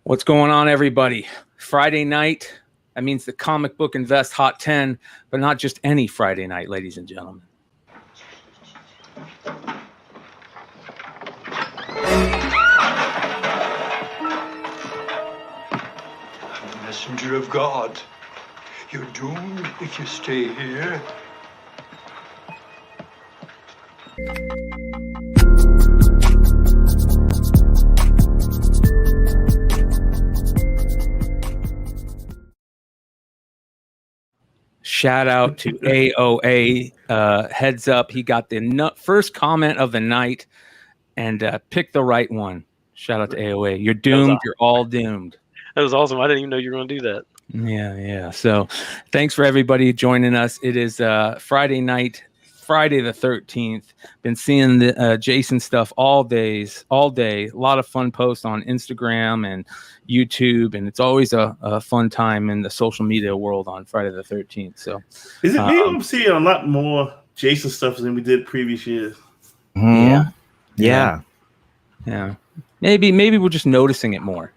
What's going on, everybody? Friday night. That means the Comic Book Invest Hot 10, but not just any Friday night, ladies and gentlemen. I'm a messenger of God. You're doomed if you stay here. Shout out to AOA. Heads up, he got the first comment of the night and picked the right one. Shout out to AOA. You're doomed. Awesome. You're all doomed. That was awesome. I didn't even know you were going to do that. Yeah. So thanks for everybody joining us. It is Friday night, Friday the 13th. Been seeing the Jason stuff all day. A lot of fun posts on Instagram and YouTube, and it's always a fun time in the social media world on Friday the 13th. So is it maybe I'm seeing a lot more Jason stuff than we did previous years? Yeah. Maybe we're just noticing it more.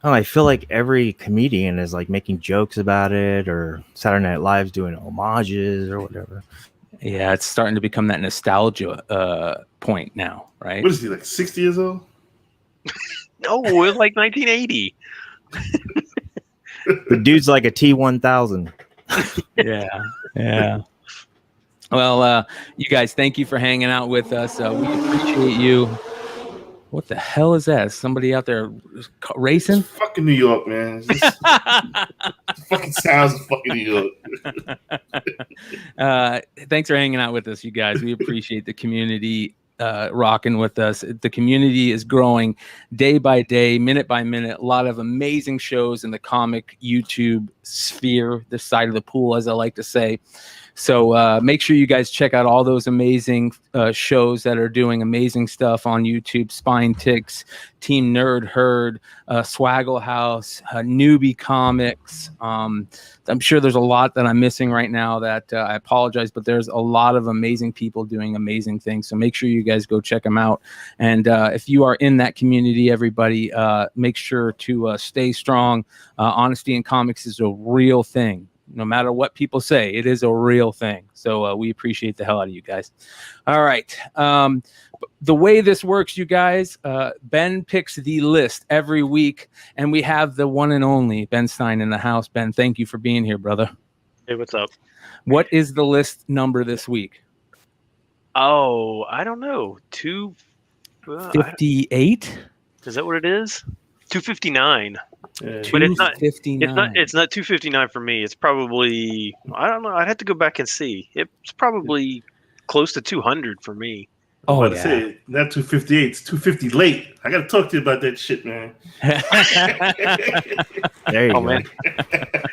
Oh, I feel like every comedian is like making jokes about it, or Saturday Night Live's doing homages or whatever. Yeah, it's starting to become that nostalgia point now, right? What is he, like 60 years old? No, it was like 1980. The dude's like a T-1000. Yeah. Well, you guys, thank you for hanging out with us. We appreciate you. What the hell is that? Is somebody out there racing? It's fucking New York, man. It fucking sounds of fucking New York. Thanks for hanging out with us, you guys. We appreciate the community rocking with us. The community is growing day by day, minute by minute. A lot of amazing shows in the comic YouTube sphere, this side of the pool, as I like to say. So make sure you guys check out all those amazing shows that are doing amazing stuff on YouTube. Spine Ticks, Team Nerd Herd, Swaggle House, Newbie Comics. I'm sure there's a lot that I'm missing right now that I apologize, but there's a lot of amazing people doing amazing things. So make sure you guys go check them out. And if you are in that community, everybody, make sure to stay strong. Honesty in comics is a real thing. No matter what people say, it is a real thing. So we appreciate the hell out of you guys. All right. The way this works, you guys, Ben picks the list every week, and we have the one and only Ben Stein in the house. Ben, thank you for being here, brother. Hey, what's up? What is the list number this week? Oh, I don't know. 258? Is that what it is? 259. But it's not 59. It's not 259 for me. It's probably, I don't know. I'd have to go back and see. It's probably close to 200 for me. Oh, yeah. Say, not 258. It's 250 late. I got to talk to you about that shit, man. There you go. Man.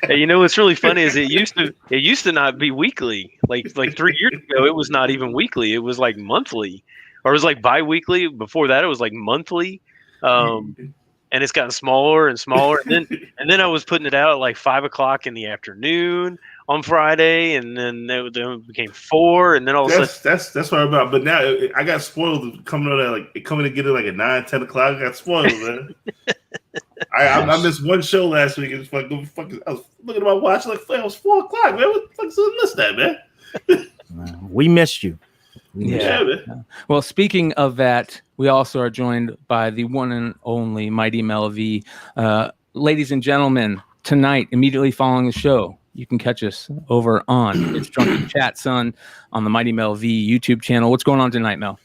Hey, you know what's really funny is it used to not be weekly. Like 3 years ago, it was not even weekly. It was like monthly, or it was like bi-weekly. Before that, it was like monthly. And it's gotten smaller and smaller. And then I was putting it out at like 5 o'clock in the afternoon on Friday, and then it became 4, and then all of a sudden that's what I'm about. But now I got spoiled coming to get it like at 9, 10 o'clock. I got spoiled, man. I missed one show last week. And fucking I was looking at my watch like it was 4 o'clock, man. What the fuck? So I missed that, man. We missed you. Yeah. Well, speaking of that, we also are joined by the one and only Mighty Mel V. Ladies and gentlemen, tonight, immediately following the show, you can catch us over on It's Drunken Chat, son, on the Mighty Mel V YouTube channel. What's going on tonight, Mel?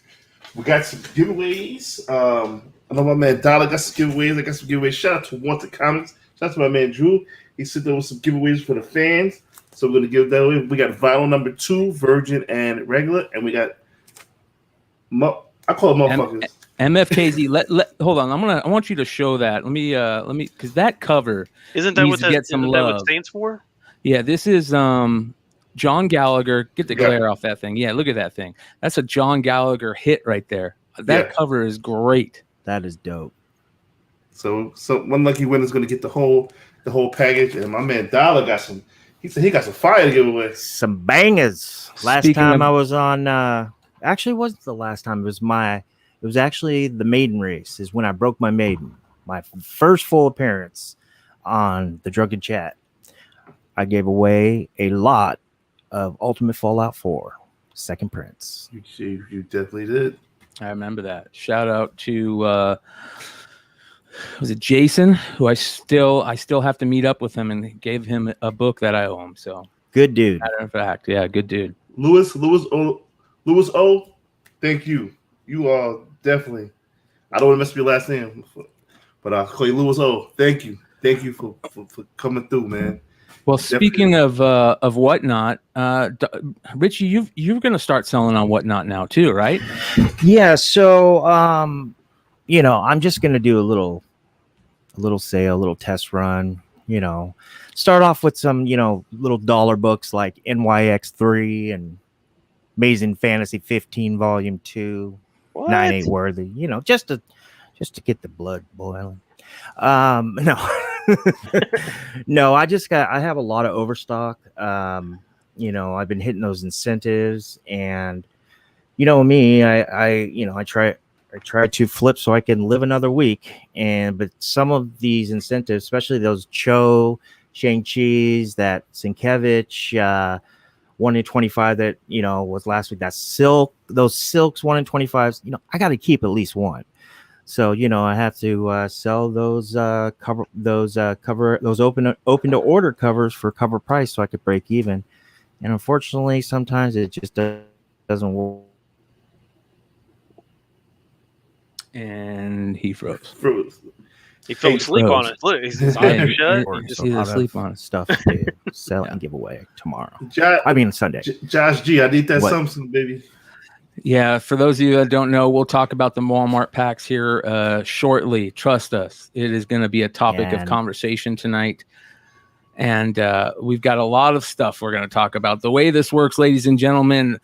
We got some giveaways. I know my man Dollar got some giveaways. I got some giveaways. Shout out to Wanted Comics. Shout out to my man Drew. He sent there with some giveaways for the fans. So we're going to give that away. We got vinyl number 2, virgin and regular. And we got, I call it motherfuckers. MFKZ. Hold on. I want you to show that. Let me, because that cover isn't that what that stands for? Yeah, this is John Gallagher. Get the glare off that thing. Yeah, look at that thing. That's a John Gallagher hit right there. That cover is great. That is dope. So one lucky winner is going to get the whole package. And my man Dollar got some. He said he got some fire to give away. Some bangers. Last time I was on. Actually, it wasn't the last time. It was my It was actually the maiden race. Is when I broke my maiden, my first full appearance on the Drunken Chat. I gave away a lot of Ultimate Fallout 4 Second Prince. You definitely did. I remember that. Shout out to was it Jason, who I still have to meet up with him and gave him a book that I owe him. So good dude. Matter of fact, yeah, good dude. Lewis O, thank you. You are definitely. I don't want to mess up your last name, but I'll call you Lewis O. Thank you for coming through, man. Well, speaking of Whatnot, Richie, you're going to start selling on Whatnot now too, right? Yeah. So, I'm just going to do a little sale, a little test run. Start off with some, little dollar books like NYX3 and Amazing Fantasy 15 Volume 2, 9.8 worthy. Just to get the blood boiling. No. No, I have a lot of overstock. I've been hitting those incentives, and me, I try to flip so I can live another week. But some of these incentives, especially those Cho, Shang-Chi's, that Sienkiewicz, 1 in 25 that was last week, that silk, those silks 1 in 25s, I got to keep at least one. So I have to sell those open to order covers for cover price so I could break even. And unfortunately, sometimes it just doesn't work. And he froze. He fell asleep on it. Look, his eyes shut. He's asleep on it. Stuff to sell and give away tomorrow. Sunday. Josh G, I need that Samsung, baby. Yeah, for those of you that don't know, we'll talk about the Walmart packs here shortly. Trust us, it is going to be a topic of conversation tonight. And we've got a lot of stuff we're going to talk about. The way this works, ladies and gentlemen,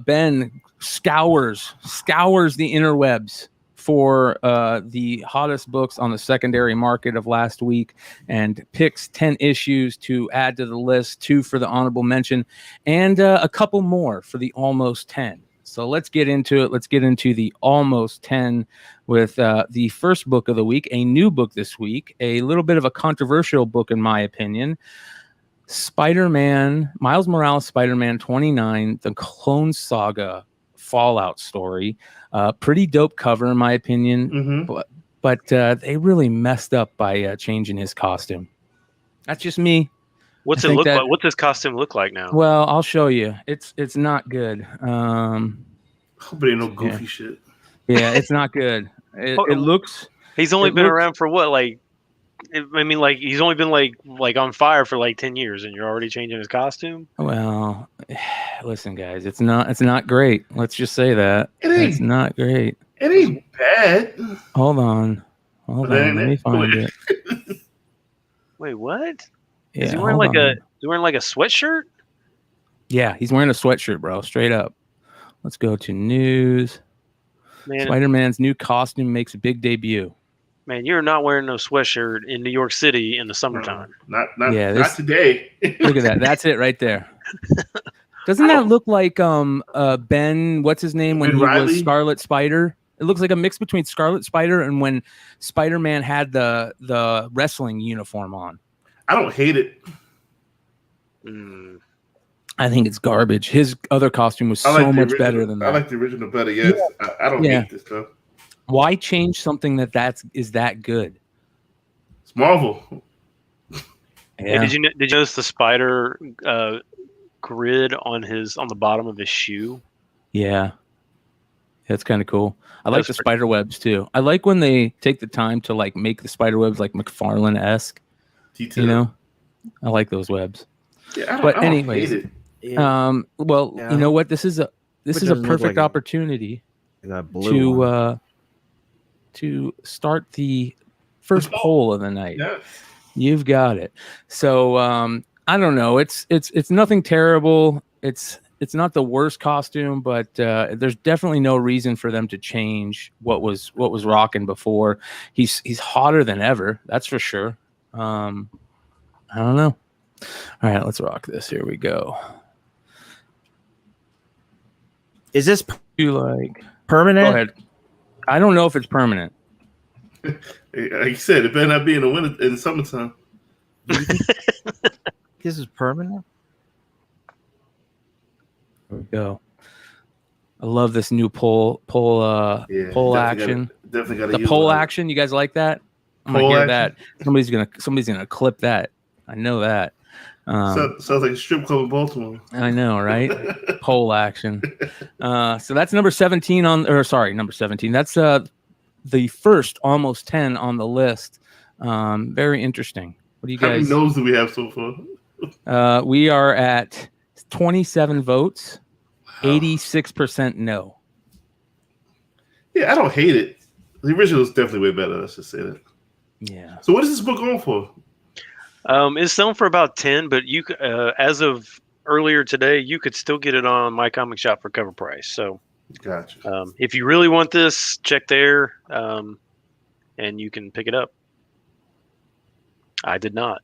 Ben scours the interwebs for the hottest books on the secondary market of last week and picks 10 issues to add to the list, 2 for the honorable mention, and a couple more for the almost 10. So let's get into it. Let's get into the almost 10 with the first book of the week, a new book this week, a little bit of a controversial book in my opinion. Spider-Man, Miles Morales, Spider-Man 29, the Clone Saga Fallout story. Pretty dope cover in my opinion, but they really messed up by changing his costume. That's just me. What's it look like? What's his costume look like now? Well, I'll show you. It's not good. Hope it ain't no goofy shit. Yeah, it's not good. It looks. He's only been around for what, like? I mean, like he's only been like on fire for like 10 years, and you're already changing his costume. Well, listen, guys, it's not great. Let's just say that it's not great. It ain't bad. Hold on. Let me find it. Wait, what? Yeah, is he wearing like a sweatshirt? Yeah, he's wearing a sweatshirt, bro. Straight up. Let's go to news. Man, Spider-Man's new costume makes a big debut. Man, you're not wearing no sweatshirt in New York City in the summertime. Not today. Look at that. That's it right there. Doesn't that look like Ben? What's his name when he was Scarlet Spider? It looks like a mix between Scarlet Spider and when Spider-Man had the wrestling uniform on. I don't hate it. I think it's garbage. His other costume was so much better than that. I like the original better. Yes, yeah. I don't hate this stuff. Why change something is that good? It's Marvel. Yeah. Hey, did you notice the spider grid on the bottom of his shoe? Yeah, that's kind of cool. I like the spider webs too. I like when they take the time to like make the spider webs like McFarlane-esque. Detail. I like those webs. Yeah, but anyways, you know what? This is a perfect opportunity to start the first poll of the night. Yes. You've got it. So I don't know. It's nothing terrible. It's not the worst costume, but there's definitely no reason for them to change what was rocking before. He's hotter than ever. That's for sure. I don't know. All right, let's rock this. Here we go. Is this you like permanent? Go ahead. I don't know if it's permanent. Like you said, it better not be in the winter, in the summertime. This is permanent. There we go. I love this new poll action. Definitely got The poll action. You guys like that? I'm gonna hear that. Somebody's gonna clip that. I know that. Sounds like a strip club in Baltimore. I know, right? Poll action. So that's number 17 number 17. That's the first almost 10 on the list. Very interesting. What do you guys? How many no's do we have so far? We are at 27 votes, 86% no. Yeah, I don't hate it. The original is definitely way better. Let's just say that. Yeah. So what is this book going for? It's selling for about 10, but you as of earlier today, you could still get it on My Comic Shop for cover price. So, gotcha. If you really want this, check there, and you can pick it up. I did not.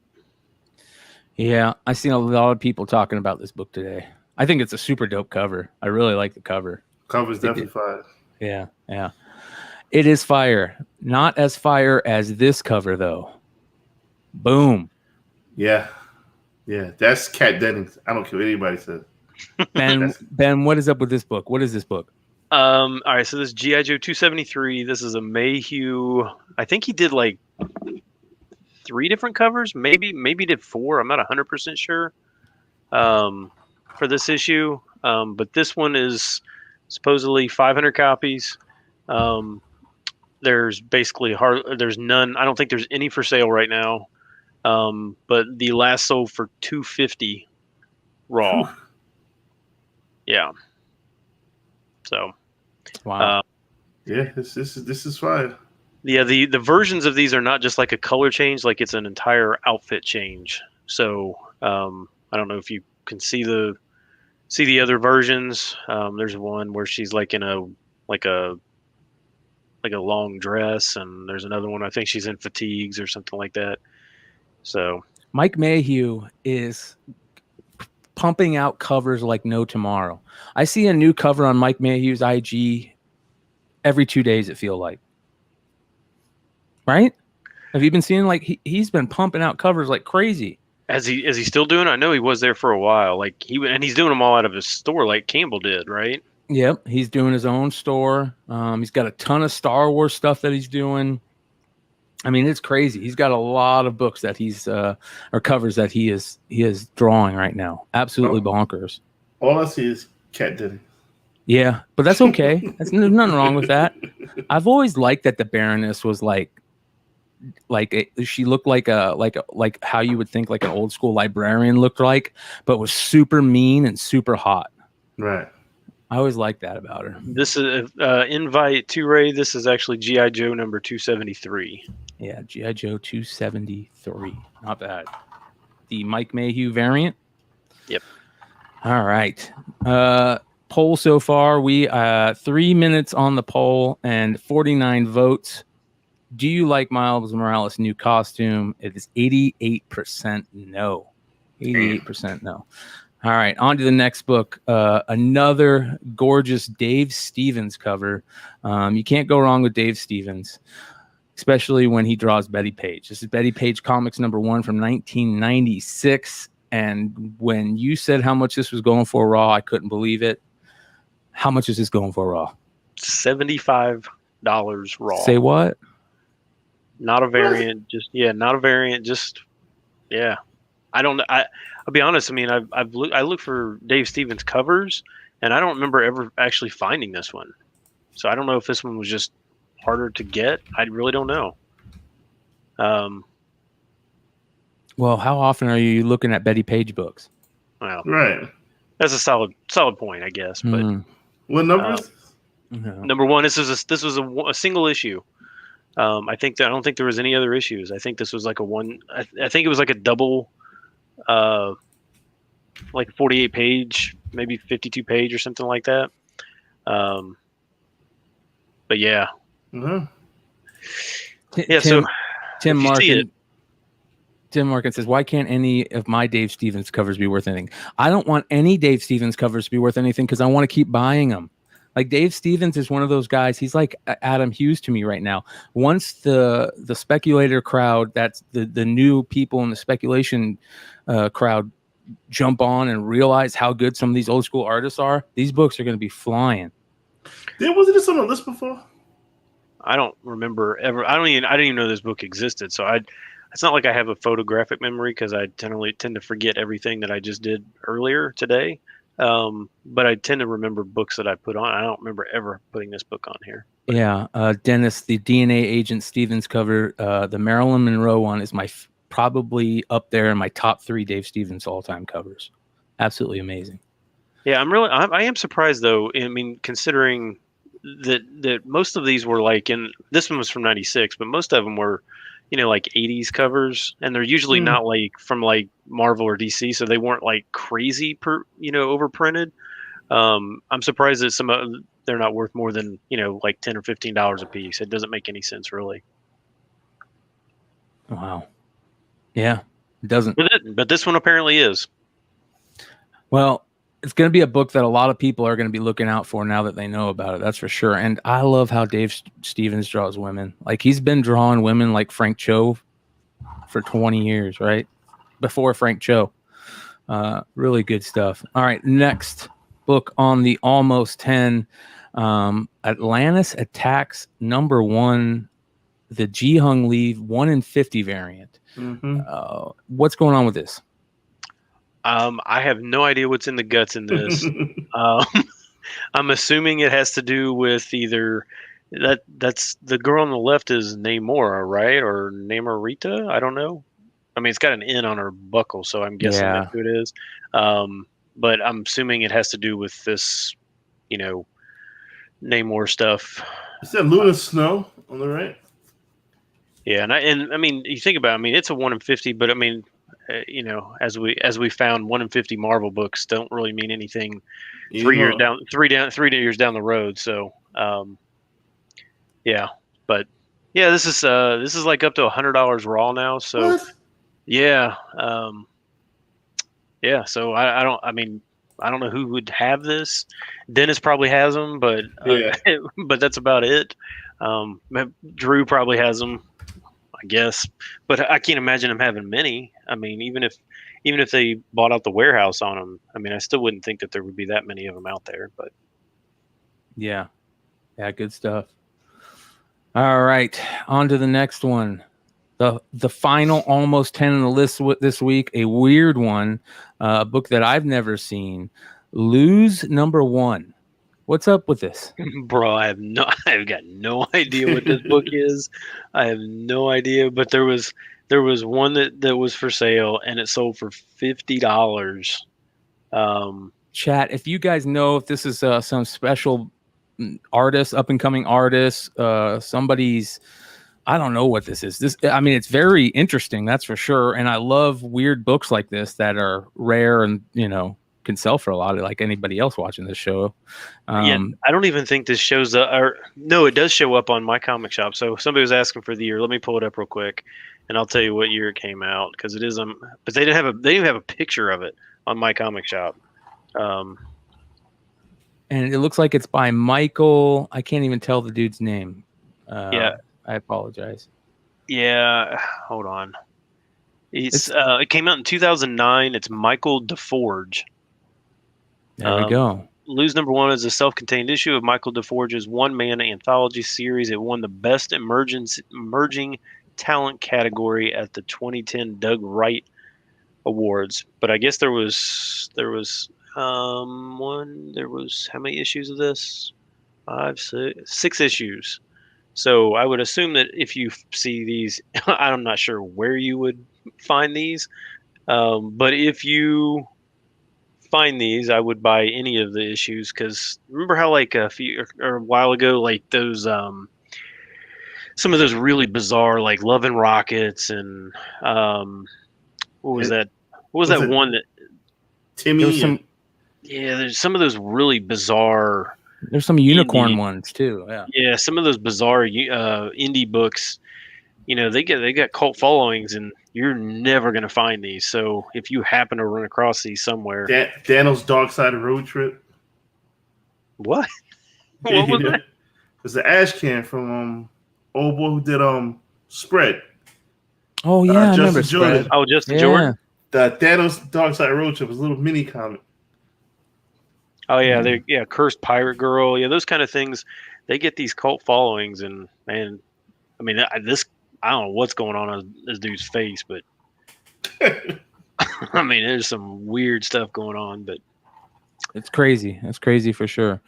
Yeah, I've seen a lot of people talking about this book today. I think it's a super dope cover. I really like the cover. Cover's definitely fire. Yeah, yeah. It is fire. Not as fire as this cover, though. Boom. Yeah. Yeah, that's Kat Dennings. I don't care what anybody says. Ben, what is up with this book? What is this book? All right, so this is G.I. Joe 273. This is a Mayhew. I think he did like 3 different covers, maybe did 4. I'm not 100% sure for this issue. But this one is supposedly 500 copies. There's basically there's none. I don't think there's any for sale right now. But the last sold for $250 raw. Yeah. So. Wow. Yeah, this is fire. Yeah, the versions of these are not just like a color change, like it's an entire outfit change. So I don't know if you can see the other versions. There's one where she's like in a long dress, and there's another one I think she's in fatigues or something like that. So Mike Mayhew is pumping out covers like no tomorrow. I see a new cover on Mike Mayhew's IG every 2 days, it feels like. Right? Have you been seeing he's been pumping out covers like crazy? Is he still doing? I know he was there for a while. And he's doing them all out of his store, like Campbell did, right? Yep, he's doing his own store. He's got a ton of Star Wars stuff that he's doing. I mean, it's crazy. He's got a lot of books that he's or covers that he is drawing right now. Absolutely bonkers. All I see is Kat Dennings. Yeah, but that's okay. There's nothing wrong with that. I've always liked that the Baroness was she looked like how you would think like an old school librarian looked like, but was super mean and super hot. Right. I always liked that about her. This is invite to Ray. This is actually G.I. Joe number 273. Yeah, G.I. Joe 273. Not bad. The Mike Mayhew variant. Yep. All right. Poll so far, we 3 minutes on the poll and 49 votes. Do you like Miles Morales' new costume? It is 88% no. 88% no. All right, on to the next book. Another gorgeous Dave Stevens cover. You can't go wrong with Dave Stevens, especially when he draws Betty Page. This is Betty Page Comics #1 from 1996. And when you said how much this was going for raw, I couldn't believe it. How much is this going for raw? $75 raw. Say what? Not a variant. Not a variant. I don't. I'll be honest. I mean, I looked for Dave Stevens covers, and I don't remember ever actually finding this one. So I don't know if this one was just harder to get. I really don't know. Well, how often are you looking at Betty Page books? Well, Right. that's a solid point, I guess. But What number is this? number one, this was a single issue. I don't think there was any other issues. I think this was like a one. I think it was like a double, like 48 page, maybe 52 page or something like that. But yeah, Uh-huh. yeah. So Tim if you see it- Markin says, why can't any of my Dave Stevens covers be worth anything? I don't want any Dave Stevens covers to be worth anything because I want to keep buying them. Like Dave Stevens is one of those guys. He's like Adam Hughes to me right now. Once the speculator crowd, that's the new people in the speculation crowd, jump on and realize how good some of these old school artists are, these books are going to be flying. Wasn't this on the list before? I don't remember ever. I didn't even know this book existed. So it's not like I have a photographic memory because I tend to forget everything that I just did earlier today. But I tend to remember books that I put on. I don't remember ever putting this book on here. Yeah, Dennis, the DNA Agent Stevens cover, the Marilyn Monroe one is probably up there in my top 3 Dave Stevens all-time covers. Absolutely amazing. Yeah, I am surprised though. I mean, considering that most of these were like this one was from '96, but most of them were, like '80s covers, and they're usually not like from like Marvel or DC, so they weren't like crazy overprinted. I'm surprised that they're not worth more than like $10 or $15 a piece. It doesn't make any sense really. Wow. Yeah, it doesn't. But this one apparently is. Well, it's going to be a book that a lot of people are going to be looking out for now that they know about it. That's for sure. And I love how Dave Stevens draws women. Like he's been drawing women like Frank Cho for 20 years, right? Before Frank Cho. Really good stuff. All right, next book on the Almost 10. Atlantis Attacks #1, the Ji Hung Lee 1 in 50 variant. What's going on with this? I have no idea what's in the guts in this. I'm assuming it has to do with either that's the girl on the left is Namora, right? Or Namorita? I don't know. I mean, it's got an N on her buckle, so I'm guessing that's who it is. But I'm assuming it has to do with this, Namor stuff. Is that Luna Snow on the right? Yeah, and I mean, you think about it, I mean, it's a 1 in 50, but I mean, as we found, 1 in 50 Marvel books don't really mean anything 3 years down the road. So, yeah, but yeah, this is like up to $100 raw now. So, What? yeah, yeah. So I don't know who would have this. Dennis probably has them, but but that's about it. Drew probably has them, I guess, but I can't imagine him having many. I mean, even if they bought out the warehouse on them, I mean, I still wouldn't think that there would be that many of them out there. But yeah, good stuff. All right, on to the next one. The final Almost 10 on the list this week, a weird one, a book that I've never seen. Lose #1. What's up with this? Bro, I've got no idea what this book is. I have no idea, but there was one that was for sale and it sold for $50. Chat, if you guys know if this is some special artist, up and coming artist, somebody's, I don't know what this is. I mean, it's very interesting, that's for sure. And I love weird books like this that are rare and, can sell for a lot, like anybody else watching this show. Yeah, I don't even think this shows up. Or no, it does show up on My Comic Shop. So somebody was asking for the year. Let me pull it up real quick, and I'll tell you what year it came out because it is. But they didn't have a picture of it on My Comic Shop. And it looks like it's by Michael. I can't even tell the dude's name. Yeah, I apologize. Yeah, hold on. It came out in 2009. It's Michael DeForge. There we go. Lose #1 is a self-contained issue of Michael DeForge's one-man anthology series. It won the Best Emerging Talent category at the 2010 Doug Wright Awards. But I guess there was how many issues of this? 6 issues. So I would assume that if you see these, I'm not sure where you would find these, but if you find these, I would buy any of the issues because remember how like a while ago, like those some of those really bizarre like Love and Rockets and what was that one that Timmy? There's some of those really bizarre. There's some unicorn ones too. Yeah, some of those bizarre indie books. They got cult followings, and you're never gonna find these. So if you happen to run across these somewhere, Daniel's Dark Side Road Trip. What? What was it? It's the ash can from old boy who did Spread. Oh yeah, I remember Justin Jordan. Spread. Oh, Justin Yeah. Jordan. The Thanos Dark Side Road Trip was a little mini comic. Oh yeah, Cursed Pirate Girl. Yeah, those kind of things. They get these cult followings, and man, I mean, I don't know what's going on this dude's face, but I mean, there's some weird stuff going on. But It's crazy. It's crazy for sure.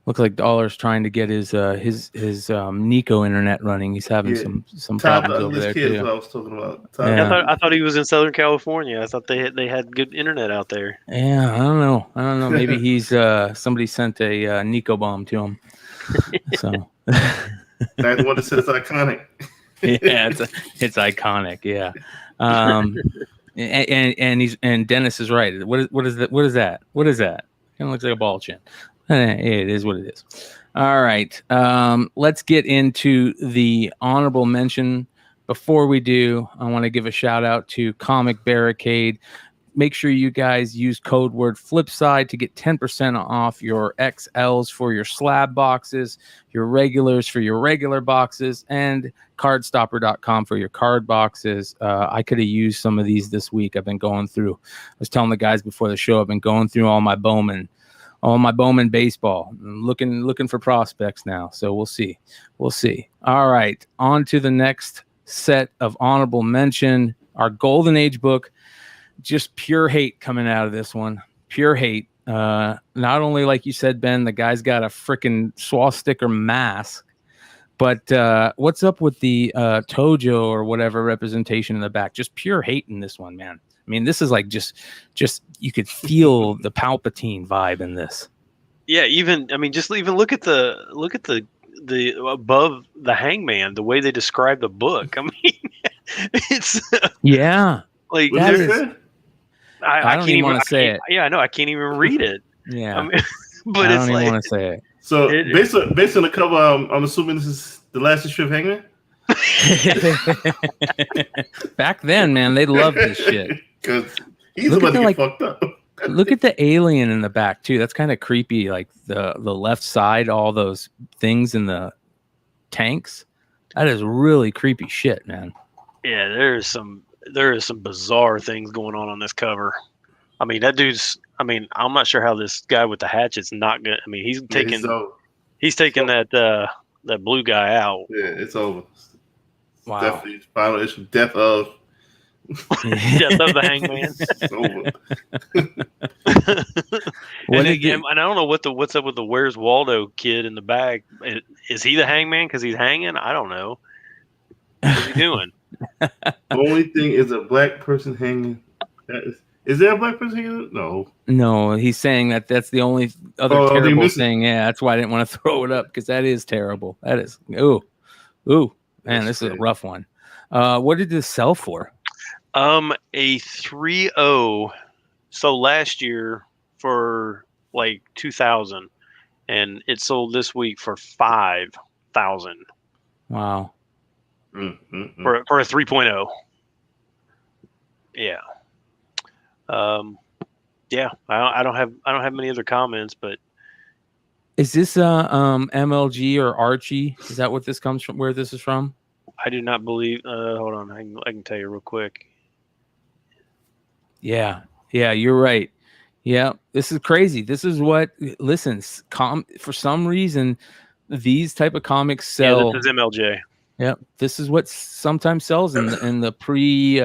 Looks like Dollar's trying to get his Nico internet running. He's having some Todd, problems over there kids, too. what I was talking about. Yeah. I thought he was in Southern California. I thought they had good internet out there. Yeah, I don't know. Maybe he's somebody sent a Nico bomb to him. So That's the one that says iconic. yeah, it's iconic. Yeah, and Dennis is right. What is that? What is that? Kind of looks like a ball chin. It is what it is. All right, let's get into the honorable mention. Before we do, I want to give a shout out to Comic Barricade. Make sure you guys use code word Flipside to get 10% off your XLs for your slab boxes, your regulars for your regular boxes, and cardstopper.com for your card boxes. I could have used some of these this week. I've been going through. I was telling the guys before the show, I've been going through all my Bowman baseball. I'm looking for prospects now. So we'll see. All right, on to the next set of honorable mention. Our Golden Age book. Just pure hate coming out of this one. Pure hate. Not only, like you said, Ben, the guy's got a freaking swastika mask, but what's up with the Tojo or whatever representation in the back? Just pure hate in this one, man. I mean, this is like just you could feel the Palpatine vibe in this. Yeah, even look at the above the hangman, the way they describe the book. I mean, it's yeah, like that is. I don't even want to say it. Yeah, I know. I can't even read it. Yeah, I mean, but I it's don't like even want to say it. So based on the cover, I'm assuming this is the last issue of Hangman. Back then, man, they loved this shit. Because he's about to get fucked up. Look at the alien in the back too. That's kind of creepy. Like the left side, all those things in the tanks. That is really creepy shit, man. Yeah, there is some bizarre things going on this cover. I mean, that dude's. I mean, I'm not sure how this guy with the hatchet's not good. I mean, he's taking that blue guy out. Yeah, it's over. Wow. Definitely final issue. Death of the Hangman. It's over. And I don't know what's up with the Where's Waldo kid in the back. Is he the Hangman because he's hanging? I don't know. What's he doing? The only thing is a black person hanging. Is there a black person hanging? No, he's saying that's the only other terrible thing. Yeah, that's why I didn't want to throw it up because that is terrible. That is ooh, man, this is a rough one. What did this sell for? A 3.0. So last year for like 2,000, and it sold this week for 5,000. Wow. For a 3.0. Yeah. Yeah. I don't have many other comments, but is this MLG or Archie? Is that what this comes from? Where this is from? I do not believe. Hold on, I can tell you real quick. Yeah, you're right. Yeah, this is crazy. This is what. Listen, for some reason, these type of comics sell. Yeah, this is MLJ. Yep, this is what sometimes sells in the pre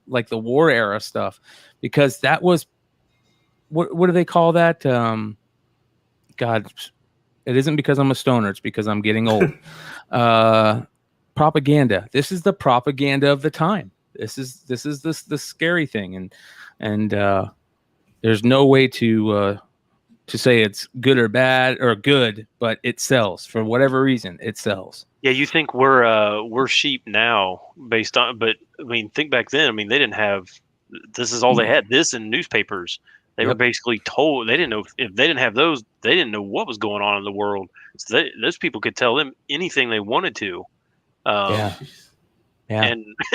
like the war era stuff, because that was what do they call that? God, it isn't because I'm a stoner. It's because I'm getting old. Propaganda. This is the propaganda of the time. This is the scary thing, and there's no way to say it's good or bad or good, but it sells for whatever reason. It sells. Yeah, you think we're sheep now based on, but I mean, think back then. I mean, they didn't have. This is all they had. This and newspapers. They were basically told they didn't know if they didn't have those. They didn't know what was going on in the world. So those people could tell them anything they wanted to. Yeah.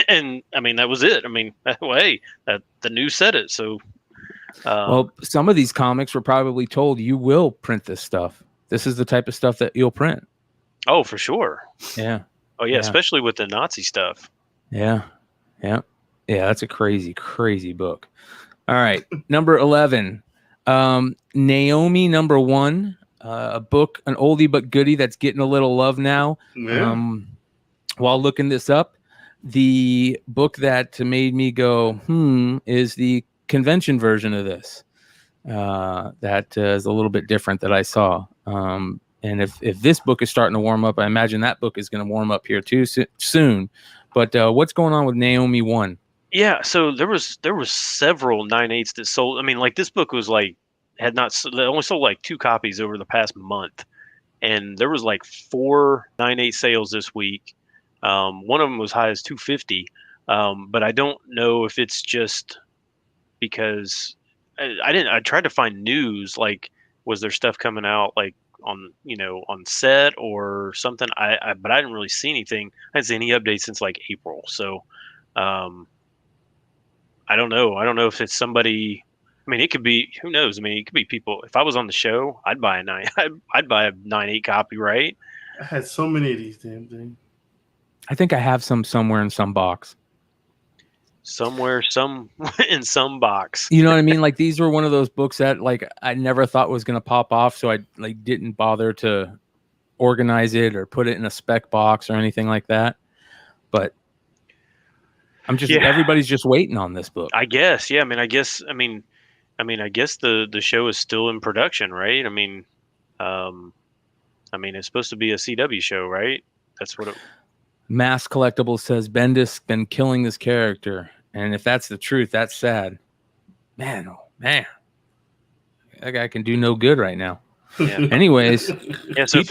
And I mean, that was it. I mean, well, hey, the news said it. So, well, some of these comics were probably told you will print this stuff. this is the type of stuff that you'll print. Oh, for sure. Yeah. Oh yeah, especially with the Nazi stuff. Yeah. That's a crazy, crazy book. All right, number 11, Naomi #1, a book, an oldie but goodie that's getting a little love now. Yeah. While looking this up, the book that made me go is the convention version of this. That is a little bit different that I saw. And if this book is starting to warm up, I imagine that book is going to warm up here too soon. But what's going on with Naomi 1? Yeah, so there was several 9/8 that sold. I mean, like this book was like they only sold like 2 copies over the past month, and there was like 4 9/8 sales this week. One of them was high as 250, but I don't know if it's just because I tried to find news, like was there stuff coming out like on on set or something. But I didn't really see anything. I didn't see any updates since like April. So I don't know. I don't know if it's somebody. I mean, it could be. Who knows? I mean, it could be people. If I was on the show, I'd buy a 9/8 copy, right? I had so many of these damn things. I think I have some somewhere in some box. Somewhere, in some box. You know what I mean? Like these were one of those books that like I never thought was going to pop off, so I like didn't bother to organize it or put it in a spec box or anything like that. But I'm just everybody's just waiting on this book. I guess. Yeah. I guess the show is still in production, right? I mean, it's supposed to be a CW show, right? That's what it. Mass Collectible says Bendis been killing this character, and if that's the truth, that's sad. Man, oh man, that guy can do no good right now. Yeah. Anyways, yeah. So if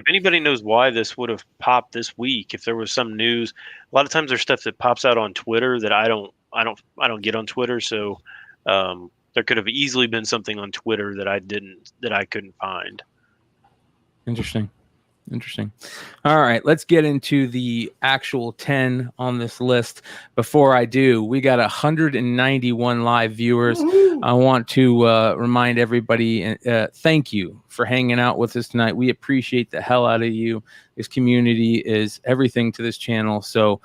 anybody knows why this would have popped this week, if there was some news, a lot of times there's stuff that pops out on Twitter that I don't get on Twitter. So there could have easily been something on Twitter that I couldn't find. Interesting. All right, let's get into the actual 10 on this list. Before I do, we got 191 live viewers. Woo-hoo. I want to remind everybody, thank you for hanging out with us tonight. We appreciate the hell out of you. This community is everything to this channel. So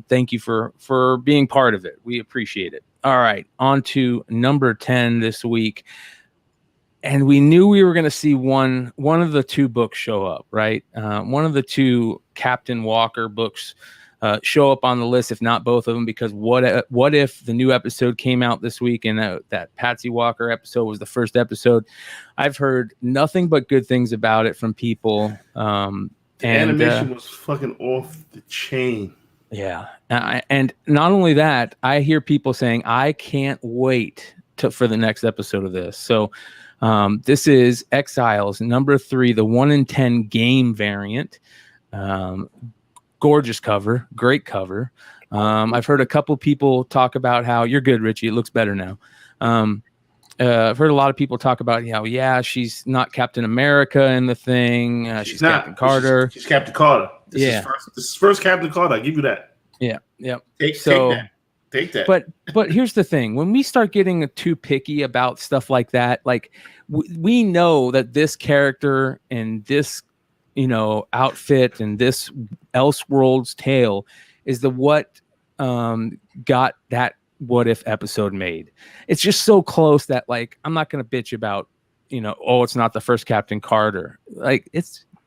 thank you for being part of it. We appreciate it. All right, on to number 10 this week. And we knew we were going to see one of the 2 books show up, right? One of the 2 Captain Walker books show up on the list, if not both of them, because what if the new episode came out this week and that Patsy Walker episode was the first episode? I've heard nothing but good things about it from people. The animation was fucking off the chain. Yeah. And not only that, I hear people saying, I can't wait for the next episode of this. So this is Exiles number 3, the 1 in 10 game variant. Gorgeous cover, great cover. I've heard a couple people talk about how you're good, Richie. It looks better now. I've heard a lot of people talk about how she's not Captain America in the thing. She's not Captain Carter. She's Captain Carter. This is first Captain Carter. I'll give you that. Yeah. Take that. But here's the thing: when we start getting too picky about stuff like that, like we know that this character and this, outfit and this Elseworlds tale is what got that What If episode made. It's just so close that like I'm not going to bitch about, it's not the first Captain Carter. Like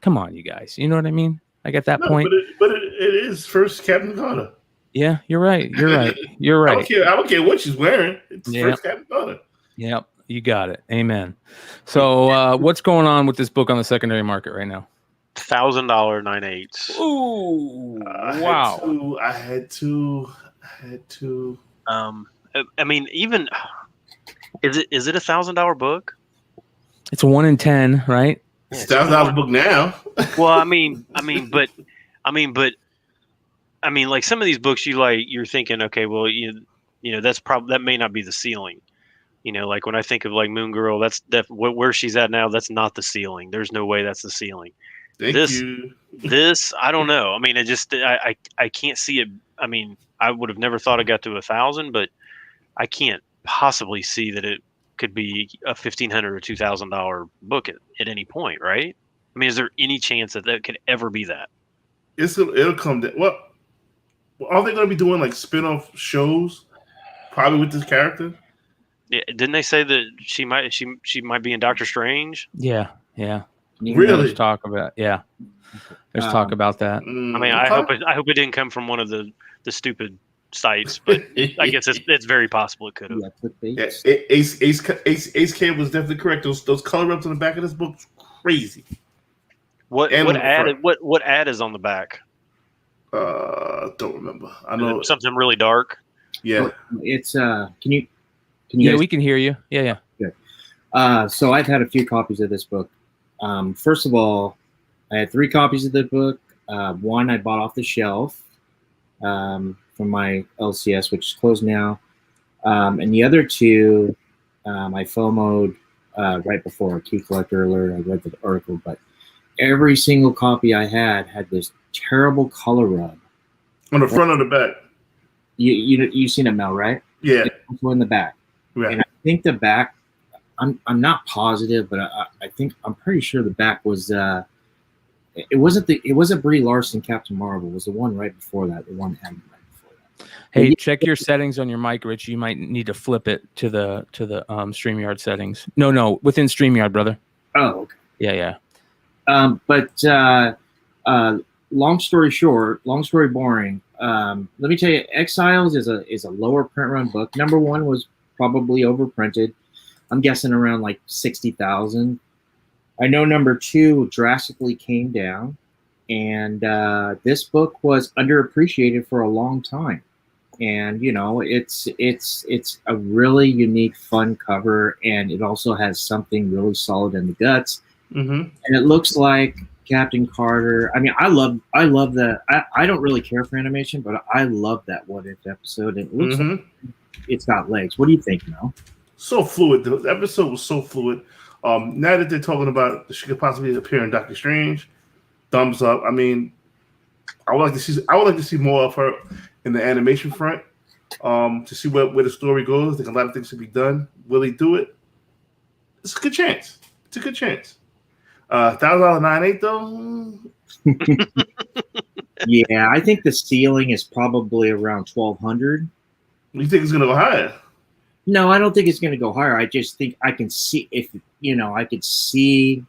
come on, you guys, you know what I mean? Like at that point, but it is first Captain Carter. Yeah, you're right. I don't care what she's wearing. It's first Captain Carter. Yep, you got it. Amen. So, what's going on with this book on the secondary market right now? $1,000 9/8. Ooh, wow! I had to. Even is it $1,000 book? It's a 1 in 10, right? It's $1,000 book now. Well, like some of these books, you're thinking, okay, well, that may not be the ceiling. Like when I think of like Moon Girl, that's where she's at now. That's not the ceiling. There's no way that's the ceiling. Thank you. This, I don't know. I can't see it. I would have never thought it got to 1,000, but I can't possibly see that could be a $1,500 or $2,000 book at any point, right? I mean, is there any chance that could ever be that? It'll come down. Well, are they going to be doing like spin-off shows, probably with this character? Yeah, didn't they say that she might be in Doctor Strange? Yeah. Really? There's talk about There's talk about that. I mean, I hope it didn't come from one of the stupid sites, but I guess it's very possible it could have. Yeah, Ace K was definitely correct. Those color ups on the back of this book, crazy. What ad is on the back? Don't remember. I know something really dark. Yeah, it's can you Yeah, guys- we can hear you. Yeah. Good. So I've had a few copies of this book. First of all, I had 3 copies of the book. One I bought off the shelf from my LCS, which is closed now, and the other 2 I FOMO'd right before. Key collector alert. I read the article, but every single copy I had this terrible color rub on the front or the back. You seen it, Mel, right? Yeah, It's also in the back. right. And I think the back, I'm not positive, but I'm pretty sure the back was it wasn't Brie Larson Captain Marvel. It was the one right before that. The one right before that. Hey, check your settings on your mic, Rich. You might need to flip it to the StreamYard settings. No, within StreamYard, brother. Oh, okay. Yeah. But long story short, long story boring. Let me tell you, Exiles is a lower print run book. Number 1 was probably overprinted. I'm guessing around like 60,000. I know number 2 drastically came down, and this book was underappreciated for a long time. And it's a really unique, fun cover, and it also has something really solid in the guts. Mm-hmm. And it looks like Captain Carter. I mean, I love the. I don't really care for animation, but I love that What If episode. And it looks like it's got legs. What do you think, Mel? So fluid. The episode was so fluid. Now that they're talking about she could possibly appear in Doctor Strange, thumbs up. I mean, I would like to see more of her in the animation front. To see where the story goes. I think a lot of things should be done. Will he do it? It's a good chance. $1,000 9.8 though. Yeah, I think the ceiling is probably around 1,200. You think it's gonna go higher? No, I don't think it's going to go higher. I just think I can see I could see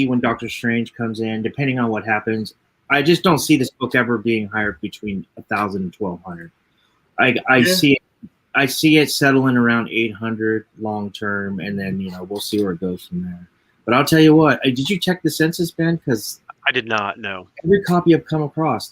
when Doctor Strange comes in, depending on what happens. I just don't see this book ever being higher between 1,000 and 1,200. I see it settling around 800 long term, and then we'll see where it goes from there. But I'll tell you what. Did you check the census, Ben? Because I did not know. Every copy I've come across,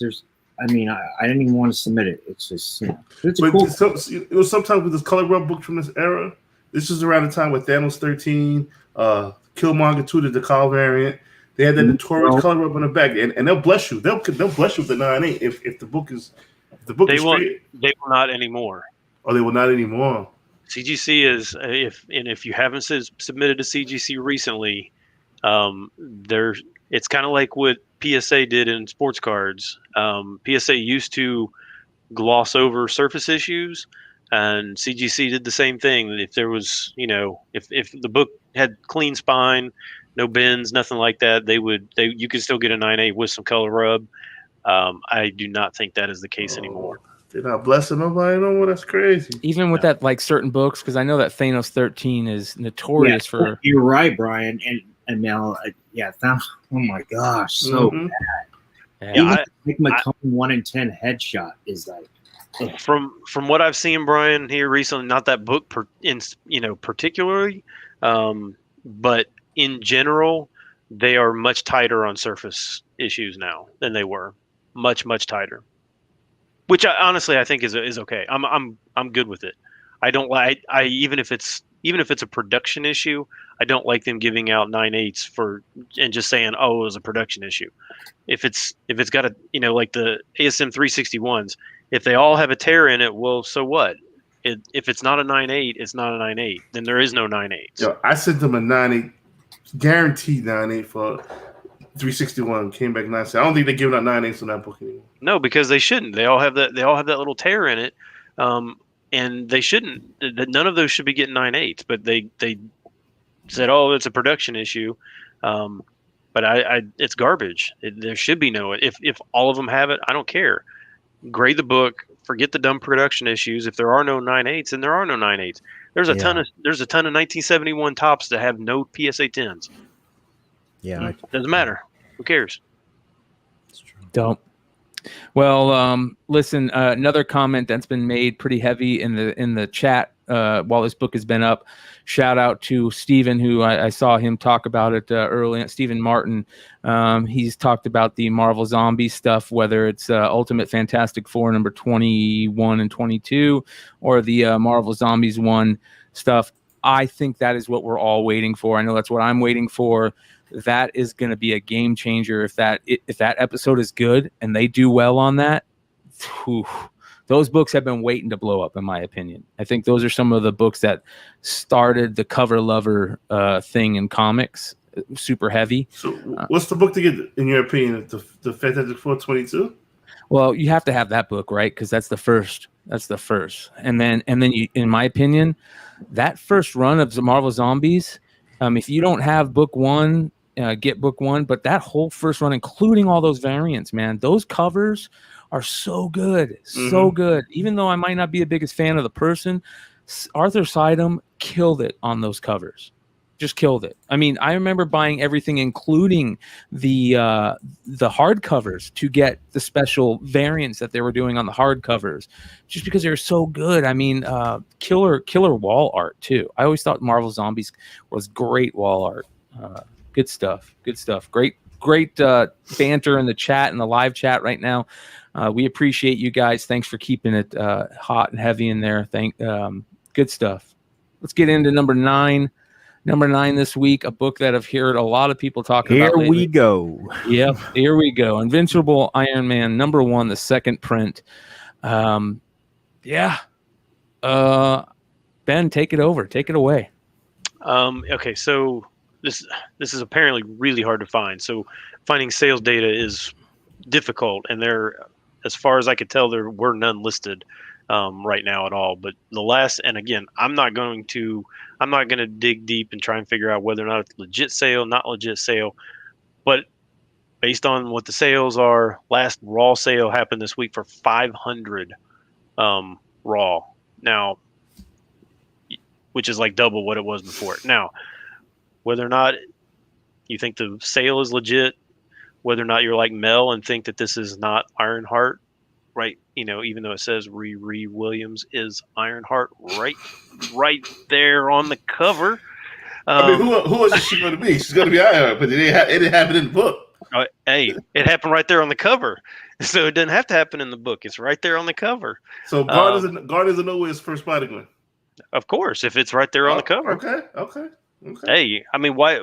I didn't even want to submit it. It's just, it's a cool. It was sometimes with this color rub book from this era. This was around the time with Thanos 13, Killmonger 2, the Call variant. They had that notorious color rub on the back, and they'll bless you. They'll bless you with the 9.8 if the book is straight. They will not anymore. Oh, they will not anymore. CGC is if you haven't submitted to CGC recently, it's kind of like what PSA did in sports cards. PSA used to gloss over surface issues, and CGC did the same thing. If there was, if the book had clean spine, no bends, nothing like that, you could still get a 9.8 with some color rub. I do not think that is the case anymore. They're not blessing nobody no more. That's crazy. Even with that, like certain books, because I know that Thanos 13 is notorious for. You're right, Brian and Mel. Oh my gosh, so bad. Yeah, Even McCone 1 in 10 headshot is like. From what I've seen, Brian, here recently, not that book particularly, but in general, they are much tighter on surface issues now than they were. Much tighter. Which honestly I think is okay. I'm good with it. I don't like even if it's a production issue, I don't like them giving out 9.8s and just saying, oh, it was a production issue. If it's got a like the ASM 361s, if they all have a tear in it, well, so what? If it's not a 9.8, it's not a 9.8. Then there is no 9.8s. Yo, I sent them a 9.8, guaranteed 9.8 for 361. Came back 9.6. I don't think they're giving out 9.8s on that book anymore. No, because they shouldn't. They all have that little tear in it. and they shouldn't. None of those should be getting 9/8, but they said, "Oh, it's a production issue." But it's garbage. There should be no. If all of them have it, I don't care. Grade the book. Forget the dumb production issues. If there are no 9/8s, then there are no 9/8s. There's a ton of 1971 tops that have no PSA 10s. Yeah, Doesn't matter. Who cares? it's true. Don't. Well, listen, another comment that's been made pretty heavy in the chat while this book has been up. Shout out to Stephen, who I saw him talk about it early. Stephen Martin. He's talked about the Marvel Zombie stuff, whether it's Ultimate Fantastic Four number 21 and 22, or the Marvel Zombies 1 stuff. I think that is what we're all waiting for. I know that's what I'm waiting for. That is going to be a game changer if that episode is good and they do well on that. Whew, those books have been waiting to blow up, in my opinion. I think those are some of the books that started the cover lover thing in comics, super heavy. So, what's the book to get, in your opinion? The Fantastic Four 22? Well, you have to have that book, right? Because that's the first. That's the first, and then you, in my opinion, that first run of the Marvel Zombies. If you don't have book one, get book one. But that whole first run, including all those variants, man, those covers are so good, so good. Even though I might not be the biggest fan of the person, Arthur Sidem killed it on those covers. Just killed it. I mean, I remember buying everything, including the hardcovers, to get the special variants that they were doing on the hardcovers, just because they were so good. I mean, killer wall art too. I always thought Marvel Zombies was great wall art. Good stuff. Good stuff. Great banter in the chat and the live chat right now. We appreciate you guys. Thanks for keeping it hot and heavy in there. Good stuff. Let's get into number 9. Number 9 this week, a book that I've heard a lot of people talking about lately. Here we go. Yep, here we go. Invincible Iron Man number 1, the second print. Ben, take it over. Take it away. Okay, so this is apparently really hard to find. So finding sales data is difficult, and as far as I could tell, there were none listed right now at all. But and again, I'm not going to dig deep and try and figure out whether or not it's legit sale, not legit sale. But based on what the sales are, last raw sale happened this week for 500 raw now, which is like double what it was before. Now, whether or not you think the sale is legit, whether or not you're like Mel and think that this is not Ironheart, right? Even though it says Riri Williams is Ironheart right there on the cover. I mean, who is she going to be? She's going to be Ironheart, but it didn't happen in the book. Hey, it happened right there on the cover, so it doesn't have to happen in the book. It's right there on the cover. So Guardians of Nowhere's first Spider-Man. Of course, if it's right there on the cover. Okay. Hey, I mean, why?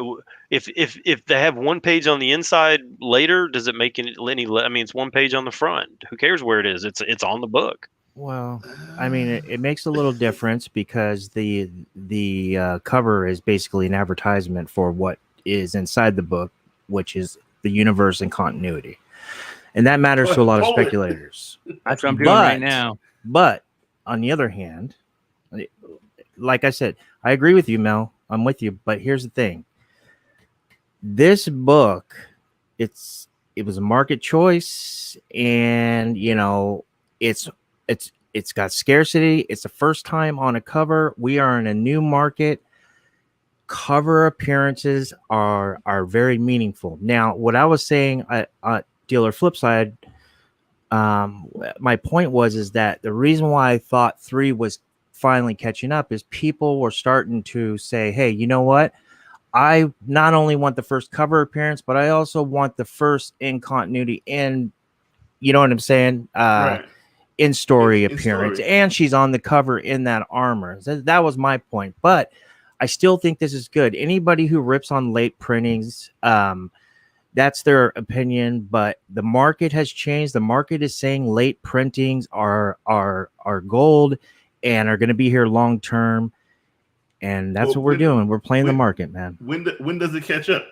If they have one page on the inside later, does it make any? I mean, it's one page on the front. Who cares where it is? It's on the book. Well, I mean, it makes a little difference because the cover is basically an advertisement for what is inside the book, which is the universe and continuity, and that matters to a lot of speculators. That's what I'm doing right now. But on the other hand, like I said, I agree with you, Mel. I'm with you, but here's the thing. This book, it was a market choice, and it's got scarcity. It's the first time on a cover. We are in a new market. Cover appearances are very meaningful. Now, what I was saying Dealer Flipside, my point is that the reason why I thought 3 was finally catching up is people were starting to say, hey, you know what? I not only want the first cover appearance, but I also want the first in continuity and you know what I'm saying? Right. In story appearance. And she's on the cover in that armor. That was my point. But I still think this is good. Anybody who rips on late printings, that's their opinion, but the market has changed. The market is saying late printings are gold and are going to be here long term, and that's what we're doing. We're playing the market, man. When does it catch up?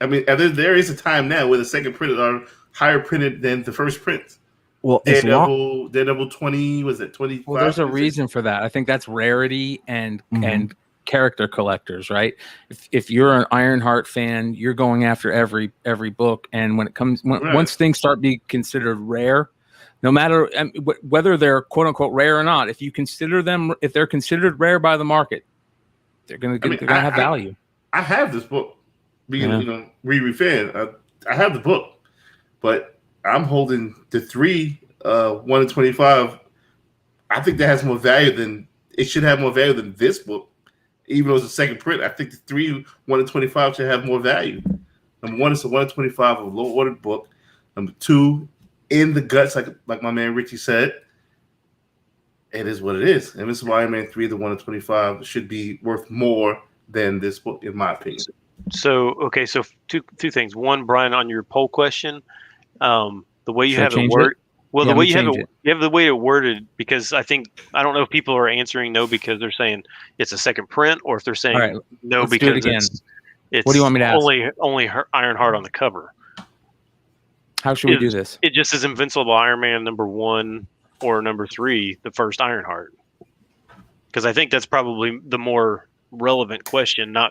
I mean, there is a time now where the second printed are higher printed than the first prints. Well, it's long. Daredevil 20, was it 25? Well, there's a reason for that. I think that's rarity and character collectors, right? If you're an Ironheart fan, you're going after every book, and when it comes once things start being considered rare, no matter whether they're quote unquote rare or not, if they're considered rare by the market, they're gonna have value. I have this book, being Riri fan. I have the book, but I'm holding the 3 1 in 25. I think that has more value than it should have more value than this book. Even though it's a second print, I think the 3 1 in 25 should have more value. Number 1, it's a 1 in 25 of a low ordered book. Number 2, in the guts, like my man Richie said, it is what it is. And this is why Iron Man 3, the 1 in 25, should be worth more than this book, in my opinion. So two things. One, Brian, on your poll question, the way you have it worded. Well, the way you have the way it worded, because I don't know if people are answering no because they're saying it's a second print, or if they're saying no because it's what do you want me to ask? Only Ironheart on the cover. How should we do this? It just says Invincible Iron Man number 1 or number 3, the first Ironheart. Because I think that's probably the more relevant question. I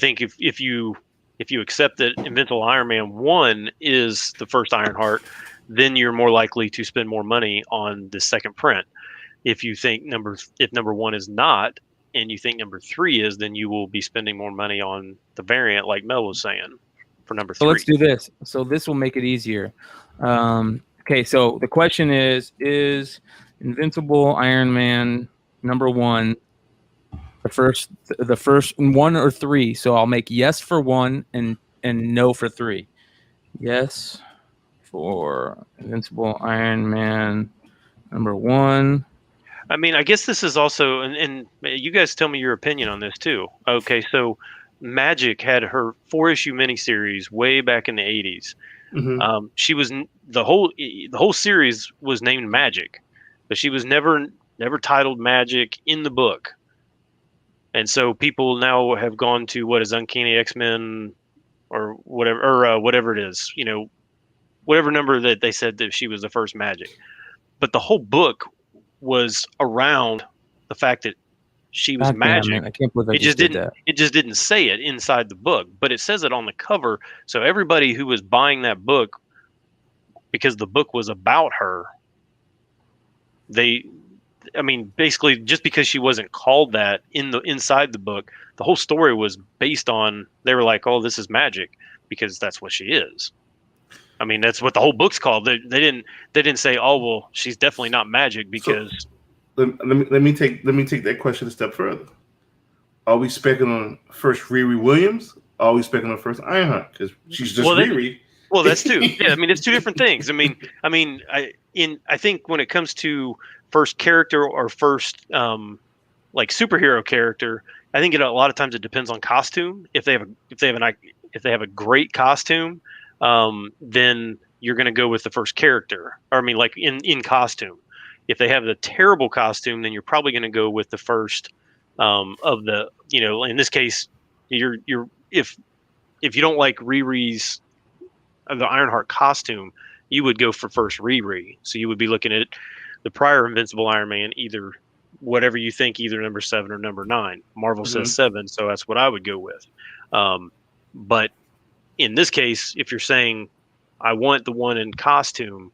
think if you accept that Invincible Iron Man 1 is the first Ironheart, then you're more likely to spend more money on the second print. If you think number 1 is not, and you think number 3 is, then you will be spending more money on the variant, like Mel was saying, for number 3. So let's do this. So this will make it easier. Okay, so the question is Invincible Iron Man number 1 the first 1 or 3? So I'll make yes for 1 and no for 3. Yes for Invincible Iron Man number 1. I mean, I guess this is also, and you guys tell me your opinion on this too. Okay, so Magic had her 4-issue miniseries way back in the 80s. Mm-hmm. She was the whole series was named Magic, but she was never titled Magic in the book. And so people now have gone to what is Uncanny X-Men or whatever it is, whatever number that they said that she was the first Magic. But the whole book was around the fact that she was Magic. I can't believe it just didn't say it inside the book, but it says it on the cover. So everybody who was buying that book, because the book was about her, basically just because she wasn't called that inside the book, the whole story was based on, they were like, oh, this is Magic because that's what she is. I mean, that's what the whole book's called. They didn't say, oh, well, she's definitely not Magic because. So, let me take that question a step further. Are we specking on first Riri Williams? Or are we specking on first Ironheart? Because she's just Riri. Well, that's two. Yeah, I mean, it's two different things. I think when it comes to first character or first like superhero character, I think a lot of times it depends on costume. If they have a great costume, then you're going to go with the first character. Or I mean, like in costume. If they have the terrible costume, then you're probably going to go with the first of the. In this case, if you don't like Riri's the Ironheart costume, you would go for first Riri. So you would be looking at the prior Invincible Iron Man, either whatever you think, either number 7 or number 9. Marvel says 7, so that's what I would go with. But in this case, if you're saying I want the one in costume,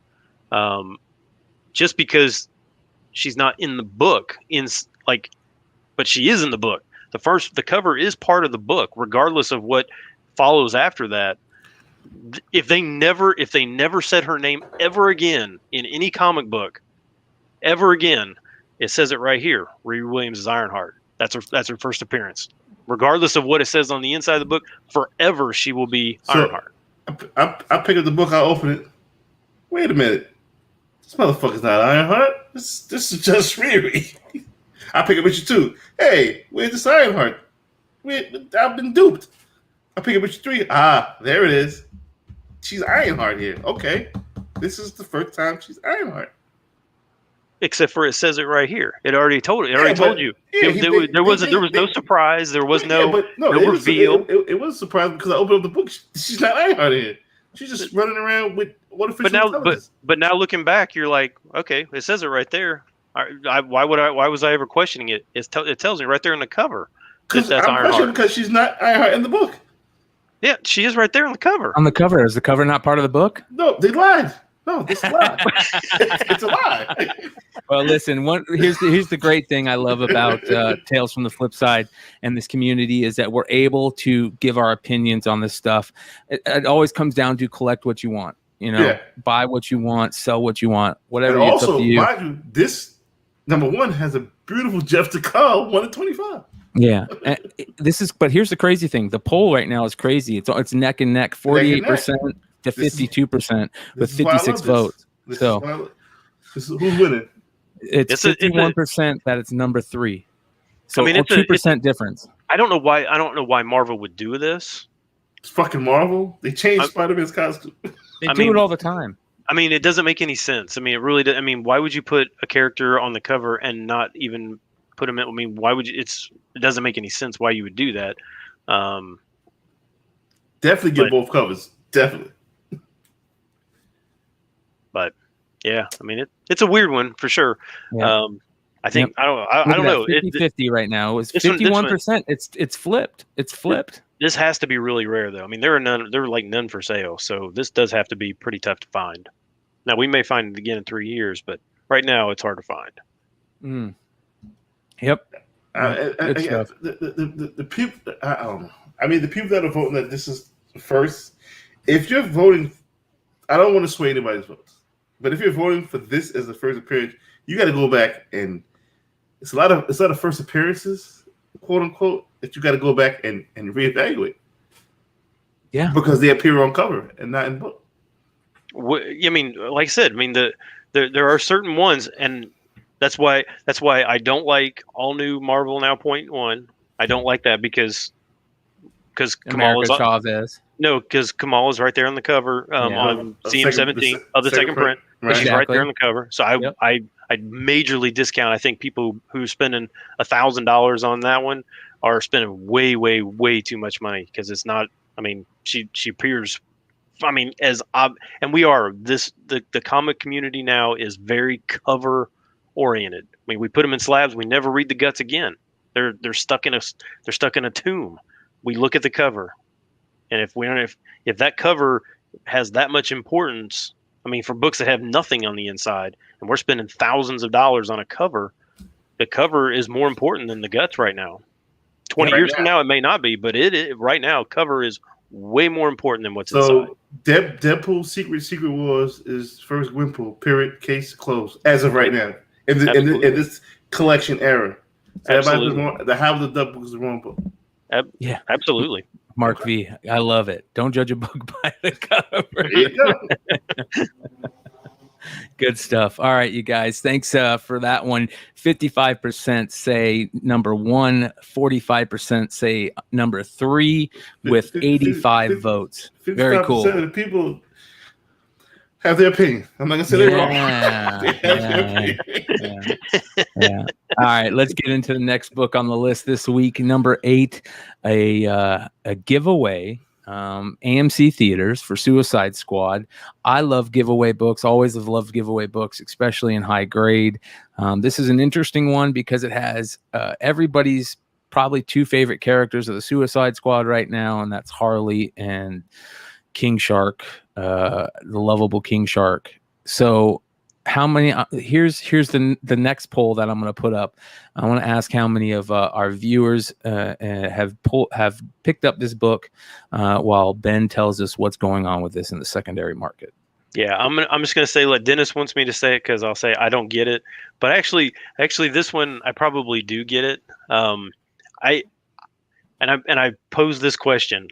just because she's not in the book, but she is in the book. The cover is part of the book, regardless of what follows after that. If they never said her name ever again in any comic book, ever again, it says it right here. Riri Williams is Ironheart. That's her first appearance. Regardless of what it says on the inside of the book, forever she will be Ironheart. I pick up the book, I open it. Wait a minute. This motherfucker's not Ironheart. This is just Riri. I pick up issue 2. Hey, where's this Ironheart? I've been duped. I pick up issue 3. Ah, there it is. She's Ironheart here. Okay. This is the first time she's Ironheart. Except for it says it right here. It already told you. Yeah, there was no surprise. There was no reveal. It was a surprise because I opened up the book. She's not Ironheart here. She's just running around with artificial But now, intelligence. but now looking back, you're like, okay, it says it right there. Why was I ever questioning it? It tells me right there in the cover that that's I'm questioning Ironheart. because she's not Ironheart in the book. Yeah, she is right there on the cover. On the cover, is the cover not part of the book? No, they lied. No, this is a lie. It's a lie. Well, listen. Here's the great thing I love about Tales from the Flip Side and this community is that we're able to give our opinions on this stuff. It always comes down to collect what you want. Buy what you want, sell what you want, whatever. And It's up also, to you. mind you, this number 1 has a beautiful Jeff DeCall 1 in 25. Yeah, but here's the crazy thing: the poll right now is crazy. It's neck and neck, 48% to 52% with 56 votes. This So is who's winning. it's 51% that it's number 3. So I mean, it's 2% difference. I don't know why Marvel would do this. It's fucking Marvel. They changed Spider-Man's costume. They do it all the time. I mean, it doesn't make any sense. I mean, it really does. I mean, why would you put a character on the cover and not even put him in? I mean, why would you? It doesn't make any sense why you would do that. Definitely get both covers. Definitely. But yeah, I mean, it's a weird one for sure. Yeah. I think I don't know. 50-50 right now. It was 51%. It's flipped. It's flipped. This has to be really rare though. I mean, there are like none for sale. So this does have to be pretty tough to find. Now we may find it again in 3 years, but right now it's hard to find. Mm. Yep. The people, I don't know. I mean, the people that are voting that this is first, if you're voting, I don't want to sway anybody's votes, but if you're voting for this as the first appearance, you got to go back and it's a lot of first appearances, quote unquote, that you got to go back and reevaluate. Yeah, because they appear on cover and not in book. I mean, like I said, I mean there are certain ones, and that's why I don't like all new Marvel Now .1. I don't like that because Kamala's Chavez. No, because Kamala's right there on the cover on CM17 of the second print. Right. She's right there on the cover. So I majorly discount. I think people who are spending $1,000 on that one are spending way, way, way too much money because it's not. I mean, she appears. I mean, and we are the comic community now is very cover oriented. I mean, we put them in slabs. We never read the guts again. They're stuck in a tomb. We look at the cover, and if that cover has that much importance, I mean, for books that have nothing on the inside, and we're spending thousands of dollars on a cover, the cover is more important than the guts right now. 20 years from now, it may not be, but right now, cover is way more important than what's inside. Deadpool Secret Wars is first Gwenpool, period, case closed, as of right now, in this collection era. So the How the Duck book is the wrong book. Yeah, absolutely. Mark V, I love it. Don't judge a book by the cover. There you go. Good stuff. All right, you guys. Thanks for that one. 55% say number 1, 45% say number 3 with 85 votes. Very cool. 55% of the people have their opinion. I'm not going to say they're wrong. Yeah. All right, let's get into the next book on the list this week. Number 8, a giveaway. AMC theaters for Suicide Squad. I love giveaway books. Always have loved giveaway books, especially in high grade. This is an interesting one because it has everybody's probably 2 favorite characters of the Suicide Squad right now, and that's Harley and King Shark, the lovable King Shark. So how many here's the next poll that I'm going to put up. I want to ask how many of our viewers have picked up this book while Ben tells us what's going on with this in the secondary market. Yeah, I'm just going to say, Dennis wants me to say it because I'll say I don't get it, but actually this one I probably do get it. I pose this question.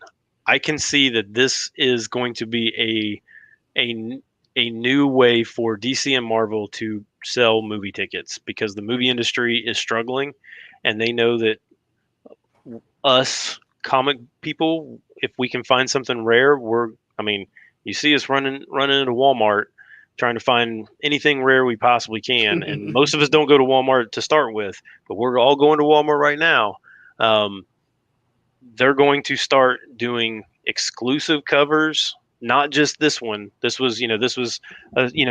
I can see that this is going to be a new way for DC and Marvel to sell movie tickets because the movie industry is struggling, and they know that us comic people, if we can find something rare, you see us running into Walmart trying to find anything rare we possibly can, and most of us don't go to Walmart to start with, but we're all going to Walmart right now. They're going to start doing exclusive covers, not just this one. This was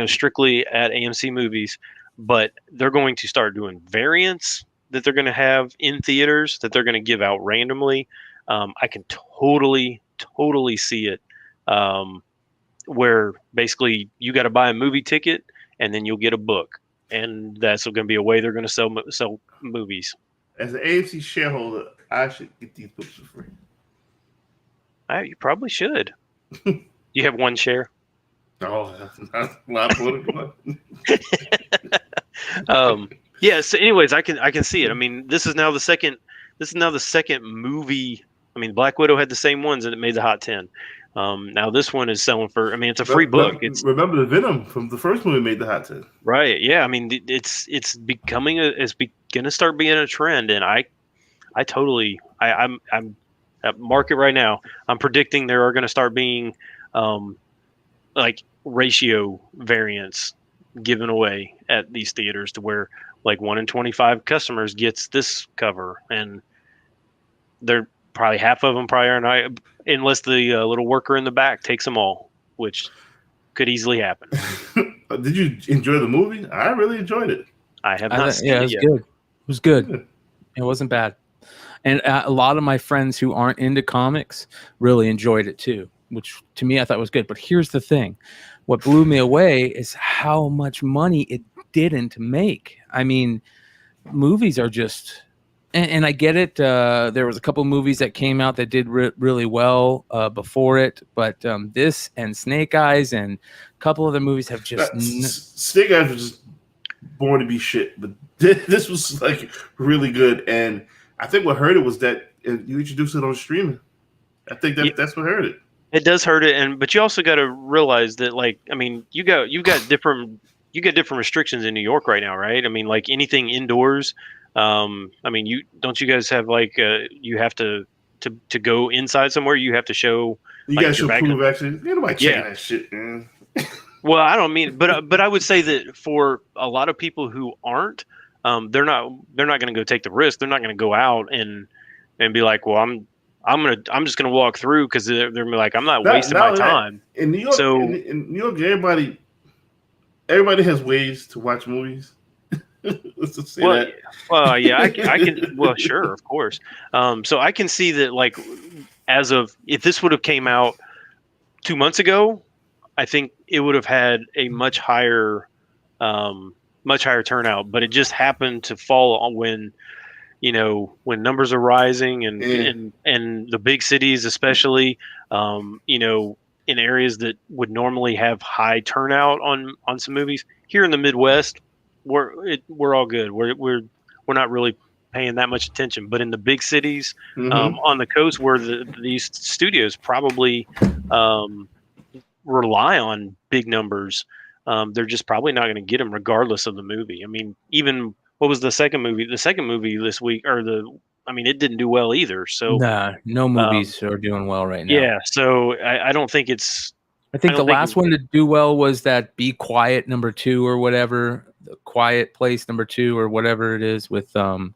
strictly at AMC Movies, but they're going to start doing variants that they're going to have in theaters that they're going to give out randomly. I can totally see it, where basically you got to buy a movie ticket and then you'll get a book, and that's going to be a way they're going to sell movies. As an AMC shareholder, I should get these books for free. You probably should. You have one share. Oh, that's a lot political. Yeah. So, anyways, I can see it. I mean, this is now the second movie. I mean, Black Widow had the same ones and it made the Hot 10. Now this one is selling for. I mean, it's a free book. Remember the Venom from the first movie made the Hot 10. Right. Yeah. I mean, it's becoming going to start being a trend, and I'm at market right now. I'm predicting there are going to start being like ratio variants given away at these theaters to where like 1 in 25 customers gets this cover, and they're probably half of them probably are not, unless the little worker in the back takes them all, which could easily happen. Did you enjoy the movie? I really enjoyed it. I have not seen it yet. Good. It was good. It wasn't bad. And a lot of my friends who aren't into comics really enjoyed it too, which to me I thought was good. But here's the thing. What blew me away is how much money it didn't make. I mean, movies are just... And I get it. There was a couple movies that came out that did really well before it. But this and Snake Eyes and a couple other movies have just... Snake Eyes was just born to be shit. But this was like really good. And I think what hurt it was that you introduced it on streaming. I think that's what hurt it. It does hurt it, but you also got to realize that, like, I mean, you got different restrictions in New York right now, right? I mean, like anything indoors. I mean, you guys have like you have to go inside somewhere. You have to show. You got to show proof of vaccine. Nobody checking that shit, man. Well, I don't mean, but I would say that for a lot of people who aren't, they're not going to go take the risk. They're not going to go out and be like, well, I'm just gonna walk through because they're like, I'm not wasting my time. In New York, in New York, everybody has ways to watch movies. Let's just say that. Well, yeah, I can. Well, sure, of course. So I can see that, like, as of if this would have came out 2 months ago, I think it would have had a much higher turnout. But it just happened to fall on when numbers are rising and the big cities, especially, in areas that would normally have high turnout on some movies. Here in the Midwest, we're all good. We're not really paying that much attention. But in the big cities, on the coast, where these studios probably rely on big numbers, they're just probably not going to get them regardless of the movie. I mean, even. What was the second movie? The second movie this week, it didn't do well either. So no movies are doing well right now. Yeah, so I don't think it's. I think the last one to do well was that Be Quiet #2 or whatever, the Quiet Place #2 or whatever it is with the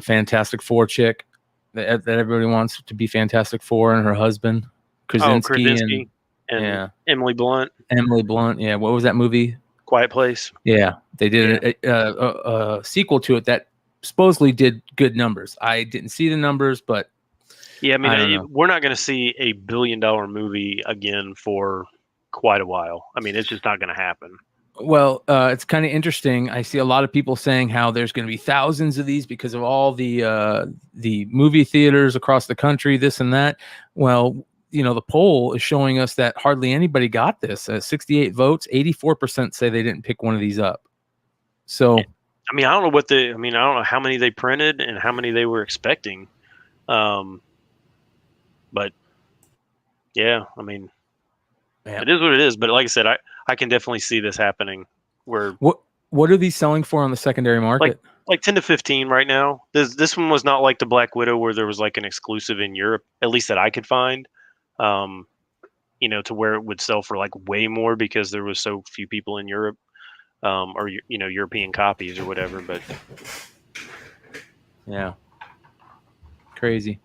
Fantastic Four chick that everybody wants to be Fantastic Four and her husband Krasinski and Emily Blunt. Yeah, what was that movie? Quiet Place. Yeah, they did a sequel to it that supposedly did good numbers. I didn't see the numbers, but yeah, I mean, we're not going to see a $1 billion movie again for quite a while. I mean, it's just not going to happen. Well, it's kind of interesting. I see a lot of people saying how there's going to be thousands of these because of all the movie theaters across the country, this and that. Well, the poll is showing us that hardly anybody got this. 68 votes, 84% say they didn't pick one of these up. So, I mean, I don't know how many they printed and how many they were expecting. But yeah, I mean, it is what it is. But like I said, I can definitely see this happening. Where what are these selling for on the secondary market? Like 10 to 15 right now. This one was not like the Black Widow where there was like an exclusive in Europe, at least that I could find. To where it would sell for like way more because there was so few people in Europe, or European copies or whatever. But yeah, crazy.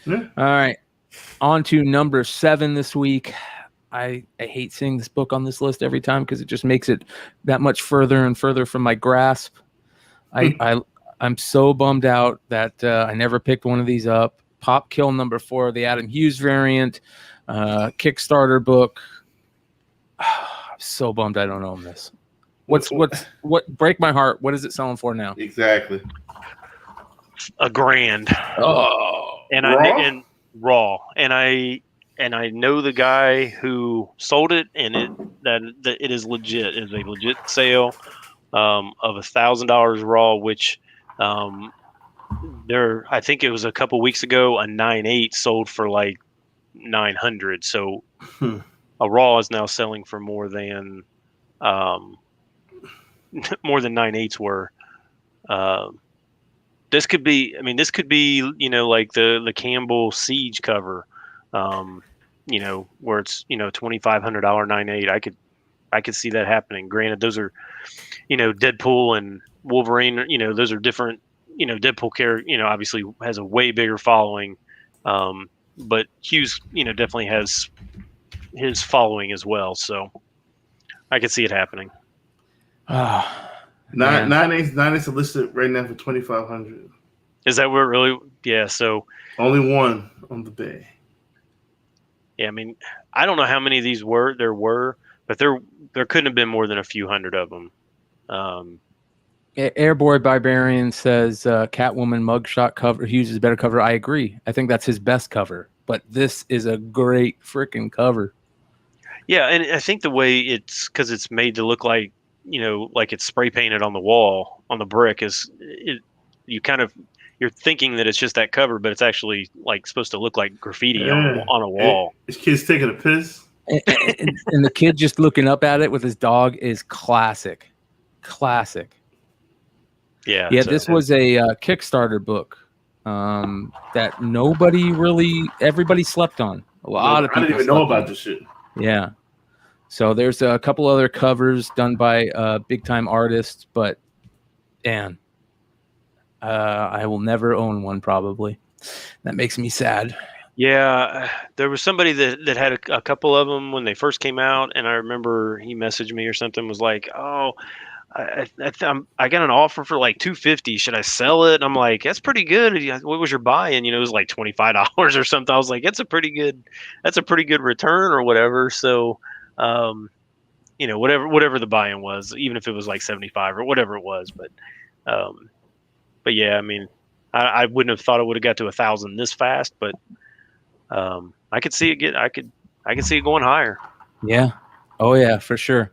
Yeah. All right, On to number 7 this week. I hate seeing this book on this list every time because it just makes it that much further and further from my grasp. I'm so bummed out that I never picked one of these up. Pop Kill number 4, the Adam Hughes variant, Kickstarter book. I'm so bummed I don't own this. What break my heart? What is it selling for now? Exactly. $1,000. Oh, And Raw? and I know the guy who sold it, and it is legit. It is a legit sale of $1,000 raw, which I think it was a couple weeks ago, a 9.8 sold for like 900. So a raw is now selling for more than 9.8s were. This could be like the Campbell Siege cover, where it's $2,500 9.8. I could see that happening. Granted, those are Deadpool and Wolverine. Those are different. Deadpool obviously has a way bigger following, but Hughes definitely has his following as well. So I could see it happening. Nine eights are listed right now for $2,500. Is that where it really? Yeah. So only one on the bay. Yeah, I mean, I don't know how many of these there were, but there couldn't have been more than a few hundred of them. Airboy Barbarian says Catwoman mugshot cover. Hughes is a better cover. I agree. I think that's his best cover, but this is a great freaking cover. Yeah, and I think the way because it's made to look like like it's spray painted on the wall on the brick you're thinking that it's just that cover, but it's actually like supposed to look like graffiti on a wall. This kid's taking a piss. And the kid just looking up at it with his dog is classic. Yeah. This was a Kickstarter book that everybody slept on. A lot of people. I didn't even know about this shit. Yeah. So there's a couple other covers done by big time artists, but man, I will never own one probably. That makes me sad. Yeah, there was somebody that had a couple of them when they first came out, and I remember he messaged me or something, was like, "Oh, I got an offer for like $250. Should I sell it?" And I'm like, "That's pretty good. What was your buy-in?" It was like $25 or something. I was like, "That's a pretty good return or whatever." So, whatever the buy-in was, even if it was like 75 or whatever it was, but yeah, I mean, I wouldn't have thought it would have got to 1,000 this fast, but I could see it I could see it going higher. Yeah. Oh yeah, for sure.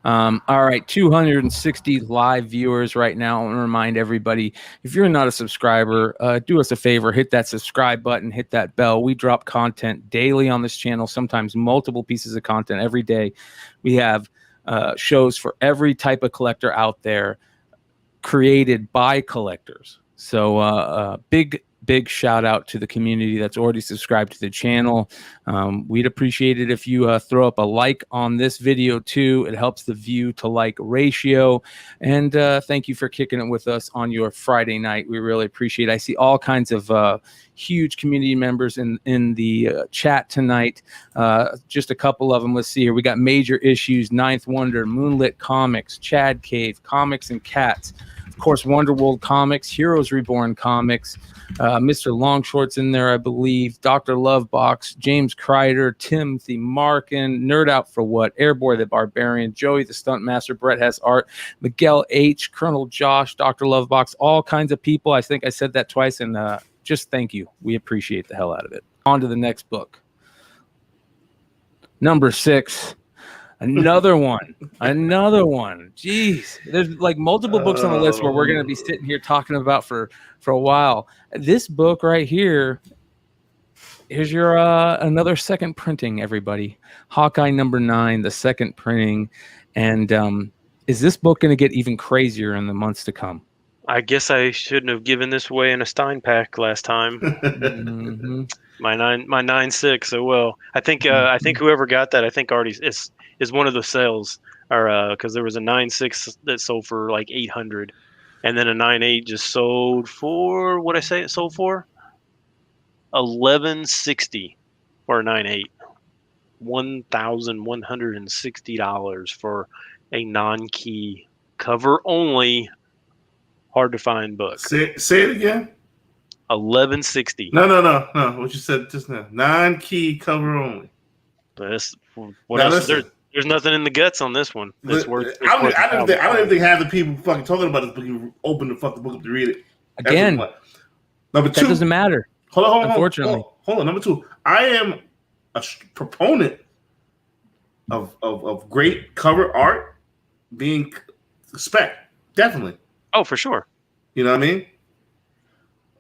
All right, 260 live viewers right now. I want to remind everybody, if you're not a subscriber, do us a favor, hit that subscribe button, hit that bell. We drop content daily on this channel, sometimes multiple pieces of content every day. We have shows for every type of collector out there, created by collectors. So big shout out to the community that's already subscribed to the channel. We'd appreciate it if you throw up a like on this video too. It helps the view to like ratio. And thank you for kicking it with us on your Friday night. We really appreciate it. I see all kinds of huge community members in the chat tonight. Just a couple of them. Let's see here. We got Major Issues, Ninth Wonder, Moonlit Comics, Chad Cave, Comics and Cats. Of course, Wonderworld Comics, Heroes Reborn Comics, Mr. Longshort's in there, I believe, Dr. Lovebox, James Kreider, Timothy Markin, Nerd Out for What, Airboy the Barbarian, Joey the Stuntmaster, Brett has art, Miguel H, Colonel Josh, Dr. Lovebox, all kinds of people. I think I said that twice, and just thank you. We appreciate the hell out of it. On to the next book. Number 6. Another one. Jeez, there's like multiple books on the list where we're going to be sitting here talking about for a while. This book right here, here's your another second printing, everybody. Hawkeye number 9, the second printing. And is this book going to get even crazier in the months to come? I guess I shouldn't have given this away in a Stein pack last time. Mm-hmm. My 9.6. Oh well. I think whoever got that, I think already is one of the sales, or because there was a 9.6 that sold for like 800, and then a 9.8 just sold for it sold for $1,160. or a 9.8. $1,160 for a non-key cover only, hard to find book. Say it again. $11.60. No. What you said just now. 9-key cover only. What Now else? listen. There's nothing in the guts on this one. It's worth. I don't even think half the people fucking talking about this book even open the fucking book up to read it. Again, number two, that doesn't matter. Hold on. Unfortunately. Hold on. Number two, I am a proponent of great cover art being spec. Definitely. Oh, for sure. You know what I mean?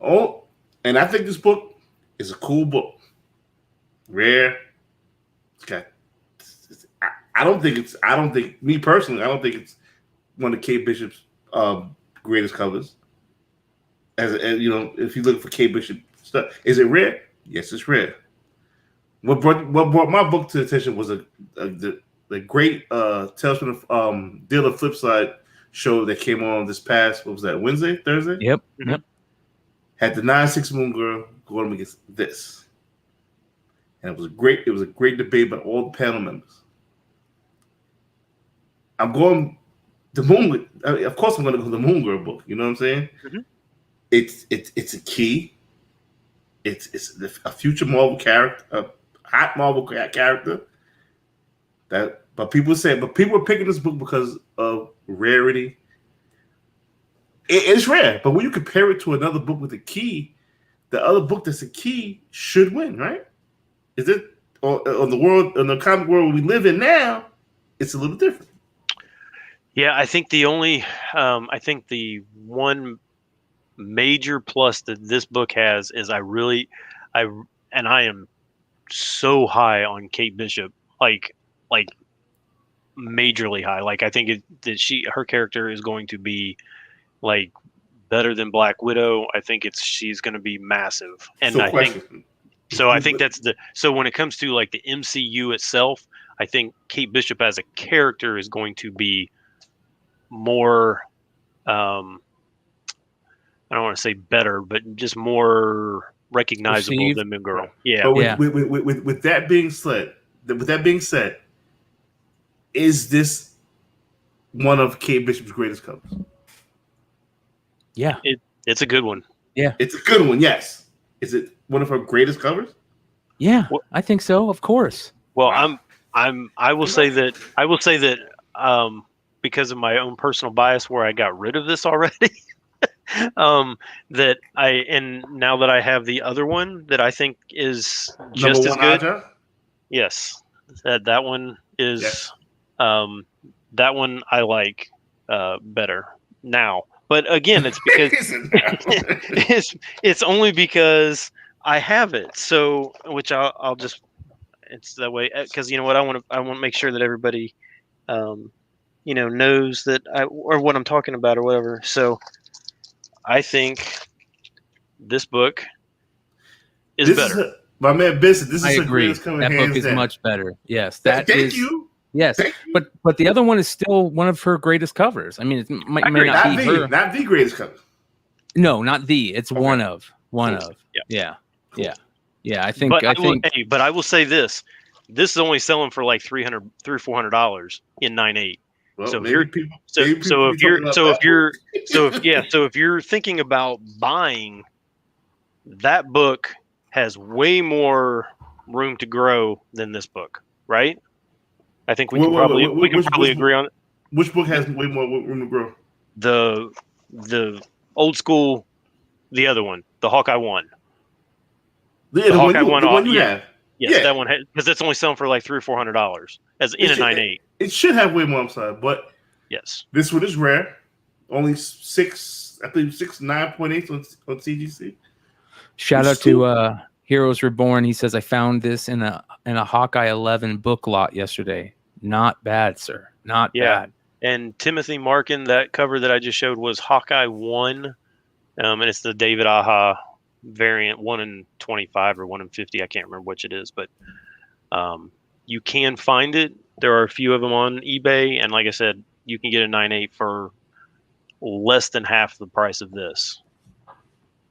Oh, and I think this book is a cool book. Rare. Okay. I don't think it's one of Kate Bishop's greatest covers. As you know, if you look for Kate Bishop stuff, is it rare? Yes, it's rare. What brought my book to attention was the great Tales from the Deal of Flipside show that came on this past, what was that, Thursday? Yep. Had the 9-6 Moon Girl going against this. And it was a great debate by all the panel members. I'm going the Moon. Of course, I'm going to go the Moon Girl book. You know what I'm saying? Mm-hmm. It's a key. It's a future Marvel character, a hot Marvel character. But people are picking this book because of rarity. It's rare, but when you compare it to another book with a key, the other book that's a key should win, right? Is it on the comic world we live in now? It's a little different. Yeah, I think the one major plus that this book has is I am so high on Kate Bishop, like majorly high. Like I think her character is going to be like better than Black Widow. I think she's going to be massive, and so I think so when it comes to like the MCU itself, I think Kate Bishop as a character is going to be more I don't want to say better, but just more recognizable than Moon Girl. Yeah. But with that being said, is this one of Kate Bishop's greatest covers? Yeah. It's a good one. Yeah. It's a good one, yes. Is it one of her greatest covers? Yeah, I think so, of course. Well, I will say that because of my own personal bias where I got rid of this already. That now that I have the other one that I think is just as good. Aja? Yes. That one is that one I like better now. But again, it's because it's only because I have it. So which I'll just it's that way because you know what I want to make sure that everybody knows that or what I'm talking about or whatever. So I think this book is better. My man Vincent, this I is agree. That book is much better. Yes, thank you. Yes, but the other one is still one of her greatest covers. I mean, it may not be her. Not the greatest cover. No, not the. It's one of. Yeah. Cool. Yeah. I think. But I will say this: this is only selling for like $300 or $400 in 9.8. Well, so if you're thinking about buying, that book has way more room to grow than this book, right? I think we can probably agree on it. Which book has way more room to grow? The old school, the other one, the Hawkeye one. The Hawkeye one. The one you have. Yes, that one because it's only selling for like $300 or $400 as in a 9.8. It should have way more upside, but yes, this one is rare. Only 9.8 on CGC. Shout out to Heroes Reborn. He says I found this in a Hawkeye 11 book lot yesterday. Not bad, sir. Not bad. And Timothy Markin, that cover that I just showed was Hawkeye 1, and it's the David Aja variant, 1 in 25 or 1 in 50. I can't remember which it is, but you can find it. There are a few of them on eBay, and like I said, you can get a 9.8 for less than half the price of this.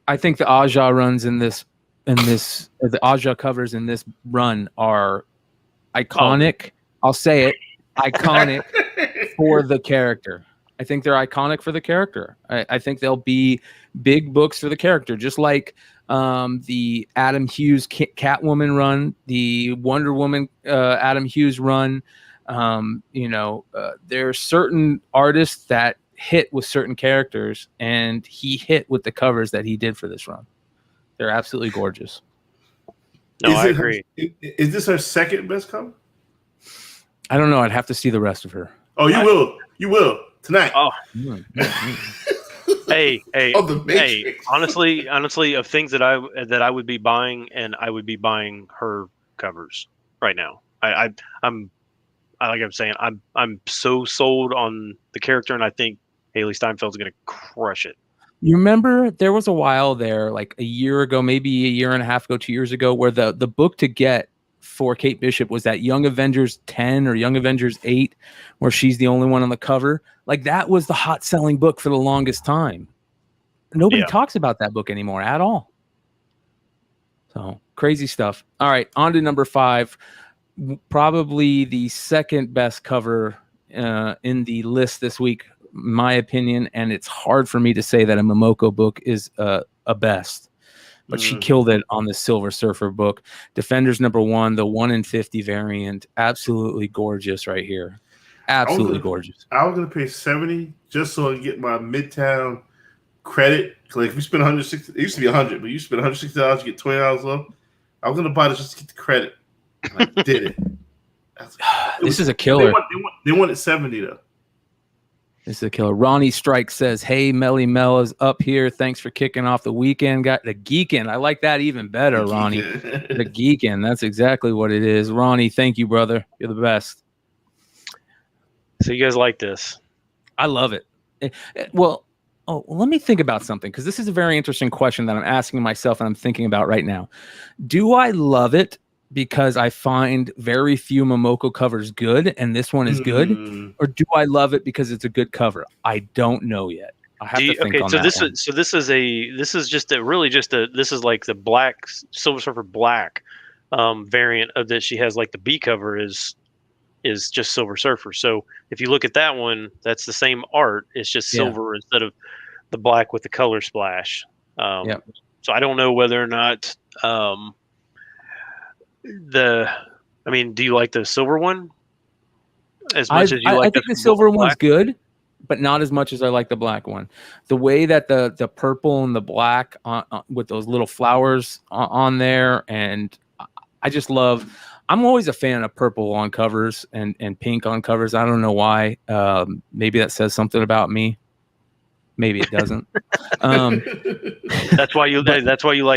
I think the Aja runs in this the Aja covers in this run are iconic. I'll say it, iconic for the character. I think they're iconic for the character. I think they'll be big books for the character, just like the Adam Hughes Catwoman run, the Wonder Woman Adam Hughes run. There are certain artists that hit with certain characters, and he hit with the covers that he did for this run. They're absolutely gorgeous. No, I agree. Is this her second best cover? I don't know. I'd have to see the rest of her. Oh, you will. You will tonight. Oh. Hey. Oh, the Matrix. Honestly, of things that I would be buying, and I would be buying her covers right now. I'm so sold on the character, and I think Haley Steinfeld's going to crush it. You remember there was a while there, like a year ago, maybe a year and a half ago, 2 years ago, where the book to get for Kate Bishop was that Young Avengers 10 or Young Avengers 8, where she's the only one on the cover. Like, that was the hot selling book for the longest time. Nobody talks about that book anymore at all. So crazy stuff. All right, on to number 5. Probably the second best cover in the list this week, my opinion, and it's hard for me to say that a Momoko book is a best, but she killed it on the Silver Surfer book. Defenders number 1, the 1 in 50 variant, absolutely gorgeous right here. Absolutely gorgeous. I was gonna pay $70 just so I can get my Midtown credit. Like, if you spend $160, it used to be $100, but you spend $160, you get $20 off. I was gonna buy this just to get the credit. I did it. This is a killer. They wanted $70 though. This is a killer. Ronnie Strike says, "Hey, Melly Mel is up here. Thanks for kicking off the weekend. Got the geekin'. I like that even better, Ronnie. The geekin'. That's exactly what it is. Ronnie, thank you, brother. You're the best. So you guys like this? I love it. Well, let me think about something, because this is a very interesting question that I'm asking myself and I'm thinking about right now. Do I love it because I find very few Momoko covers good, and this one is good, or do I love it because it's a good cover? I don't know yet. I have to think on that one. This is like the black Silver Surfer black variant of that. She has, like, the B cover is just Silver Surfer. So if you look at that one, that's the same art. It's just silver instead of the black with the color splash. So I don't know whether or not do you like the silver one as much as you like? I think the silver one's good, but not as much as I like the black one. The way that the purple and the black with those little flowers on there, and I just love. I'm always a fan of purple on covers and pink on covers. I don't know why. Maybe that says something about me. Maybe it doesn't. That's why you like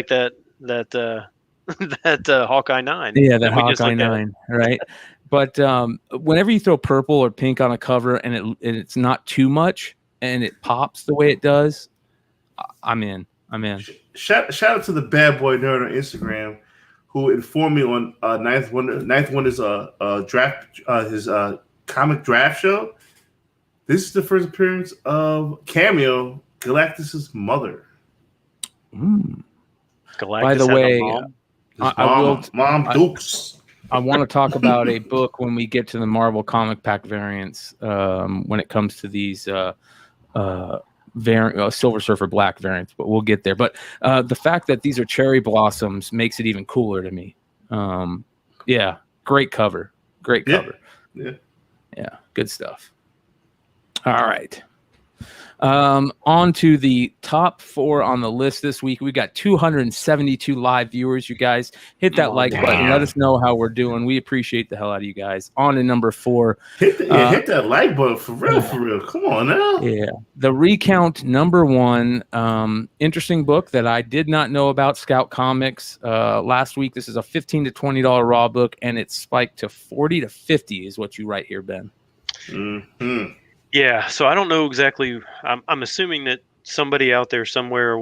that Hawkeye 9. Yeah, that Hawkeye 9, right? But whenever you throw purple or pink on a cover and it's not too much and it pops the way it does, I'm in. Shout out to the Bad Boy Nerd on Instagram who informed me on Ninth Wonder's draft, his comic draft show. This is the first appearance of cameo Galactus's mother. Galactus. By the way, Mom Dukes. I want to talk about a book when we get to the Marvel comic pack variants. When it comes to these Silver Surfer black variants, but we'll get there. But the fact that these are cherry blossoms makes it even cooler to me. Great cover. Yeah, good stuff. All right. On to the top 4 on the list this week. We got 272 live viewers. You guys hit that like button. Let us know how we're doing. We appreciate the hell out of you guys. On to number 4. Hit that like button for real. Come on now. Yeah. The Recount number 1. Interesting book that I did not know about. Scout Comics last week. This is a $15 to $20 raw book, and it's spiked to 40 to 50 is what you write here, Ben. Mm-hmm. Yeah, so I don't know exactly. I'm assuming that somebody out there somewhere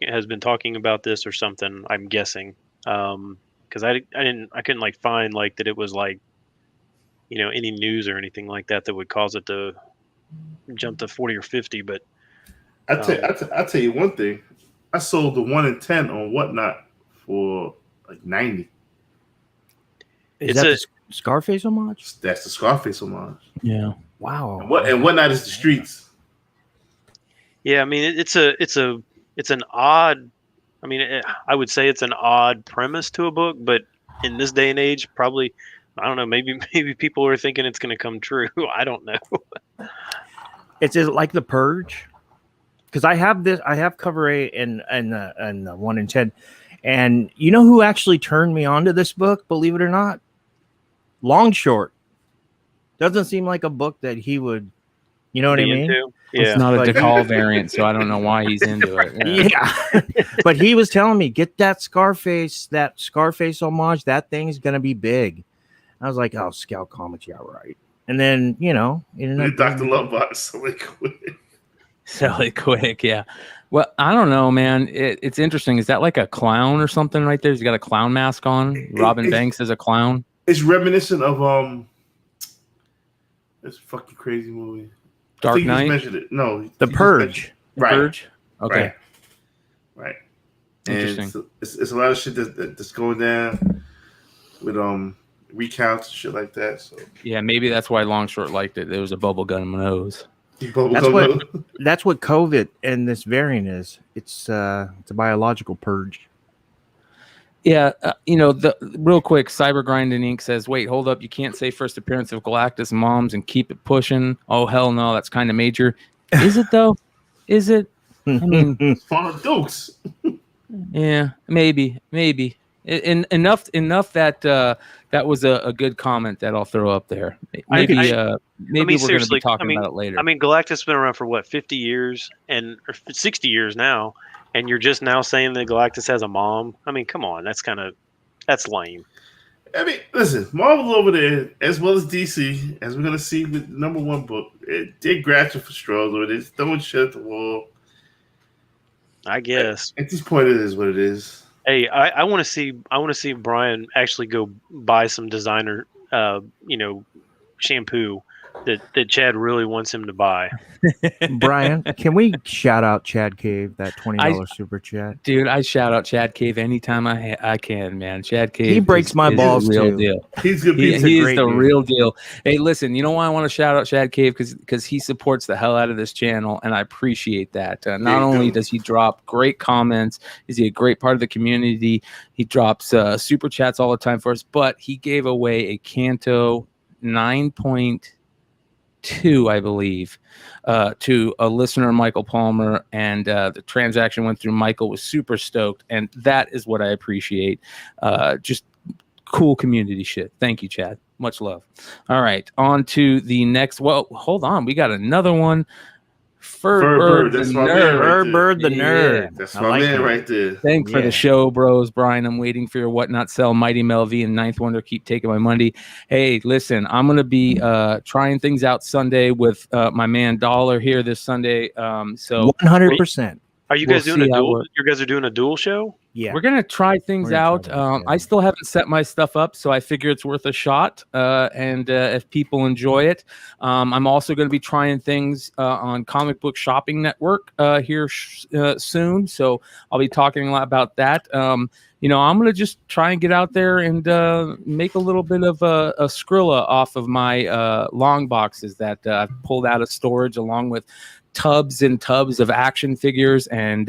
has been talking about this or something. I'm guessing, because I couldn't like find like that it was like, any news or anything like that would cause it to jump to 40 or 50. But I'll tell you one thing. I sold the 1 in 10 on Whatnot for like 90. Is It's that a- the Scarface homage? That's the Scarface homage. Yeah. Wow. And whatnot is the streets. Yeah, I mean, it's an odd. I mean, I would say it's an odd premise to a book, but in this day and age, probably, I don't know. Maybe people are thinking it's going to come true. I don't know. It's like The Purge, because I have this. I have cover 8 and 1 in 10, and you know who actually turned me on to this book? Believe it or not, Long Short. Doesn't seem like a book that he would. You know what I Be mean? into. It's Yeah. not a But- DeCall variant, so I don't know why he's into it. Yeah. But he was telling me, get that Scarface homage. That thing's gonna be big. I was like, oh, Scout Comics, yeah, right. And then it ended up Dr. Lovebot is so quick. Sell it quick, yeah. Well, I don't know, man. It's interesting. Is that like a clown or something right there? He's got a clown mask on. Robin Banks is a clown. It's reminiscent of this fucking crazy movie. I Dark think you just Knight. mentioned it. No, The you just Purge. mentioned- Right. Purge. Okay. Right. Interesting. And it's a lot of shit that's going down with recounts and shit like that. So Yeah, maybe that's why Longshort liked it. There was a bubble gun nose. That's what COVID and this variant is. It's a biological purge. Yeah, the real quick, Cyber Grinding Inc. says, "Wait, hold up! You can't say first appearance of Galactus moms and keep it pushing." Oh hell no, that's kind of major. Is it though? Is it? I mean, Father Dukes. yeah, maybe. Enough that that was a good comment that I'll throw up there. Maybe I we're going to be seriously, talking about it later. I mean, Galactus has been around for what, 50 years or 60 years now, and you're just now saying that Galactus has a mom. I mean, come on, that's lame. I mean, listen, Marvel over there, as well as DC, as we're gonna see with the #1 book, they're grasping for straws, or they're throwing shit at the wall. I guess. At this point, it is what it is. Hey, I want to see Brian actually go buy some designer, shampoo that Chad really wants him to buy. Brian, can we shout out Chad Cave, that $20 super chat? Dude, I shout out Chad Cave anytime I can, man. Chad Cave. He breaks my balls the real too. deal. He's good. He He's is great the dude. real deal. Hey, listen, you know why I want to shout out Chad Cave? Because he supports the hell out of this channel, and I appreciate that. Not only does he drop great comments, is he a great part of the community? He drops super chats all the time for us, but he gave away a Kanto 9.2, I believe, to a listener, Michael Palmer, and the transaction went through. Michael was super stoked, and that is what I appreciate. Just cool community shit. Thank you, Chad. Much love. All right, on to the next. Well, hold on, we got another one. Fur that's my man right there. Bird the nerd. That's I my like man that. right there. Thanks for Yeah. the show, bros. Brian, I'm waiting for your What Not Sell. Mighty Mel V and Ninth Wonder keep taking my money. Hey, listen, I'm going to be trying things out Sunday with my man Dollar here this Sunday. So 100%. Are you We'll guys doing see a how dual? it- You guys are doing a dual show? Yeah. we're going to try things We're gonna out. try that, yeah. I still haven't set my stuff up, so I figure it's worth a shot. And if people enjoy it, I'm also going to be trying things on Comic Book Shopping Network here soon. So I'll be talking a lot about that. I'm going to just try and get out there and make a little bit of a Skrilla off of my long boxes that I've pulled out of storage, along with tubs and tubs of action figures. And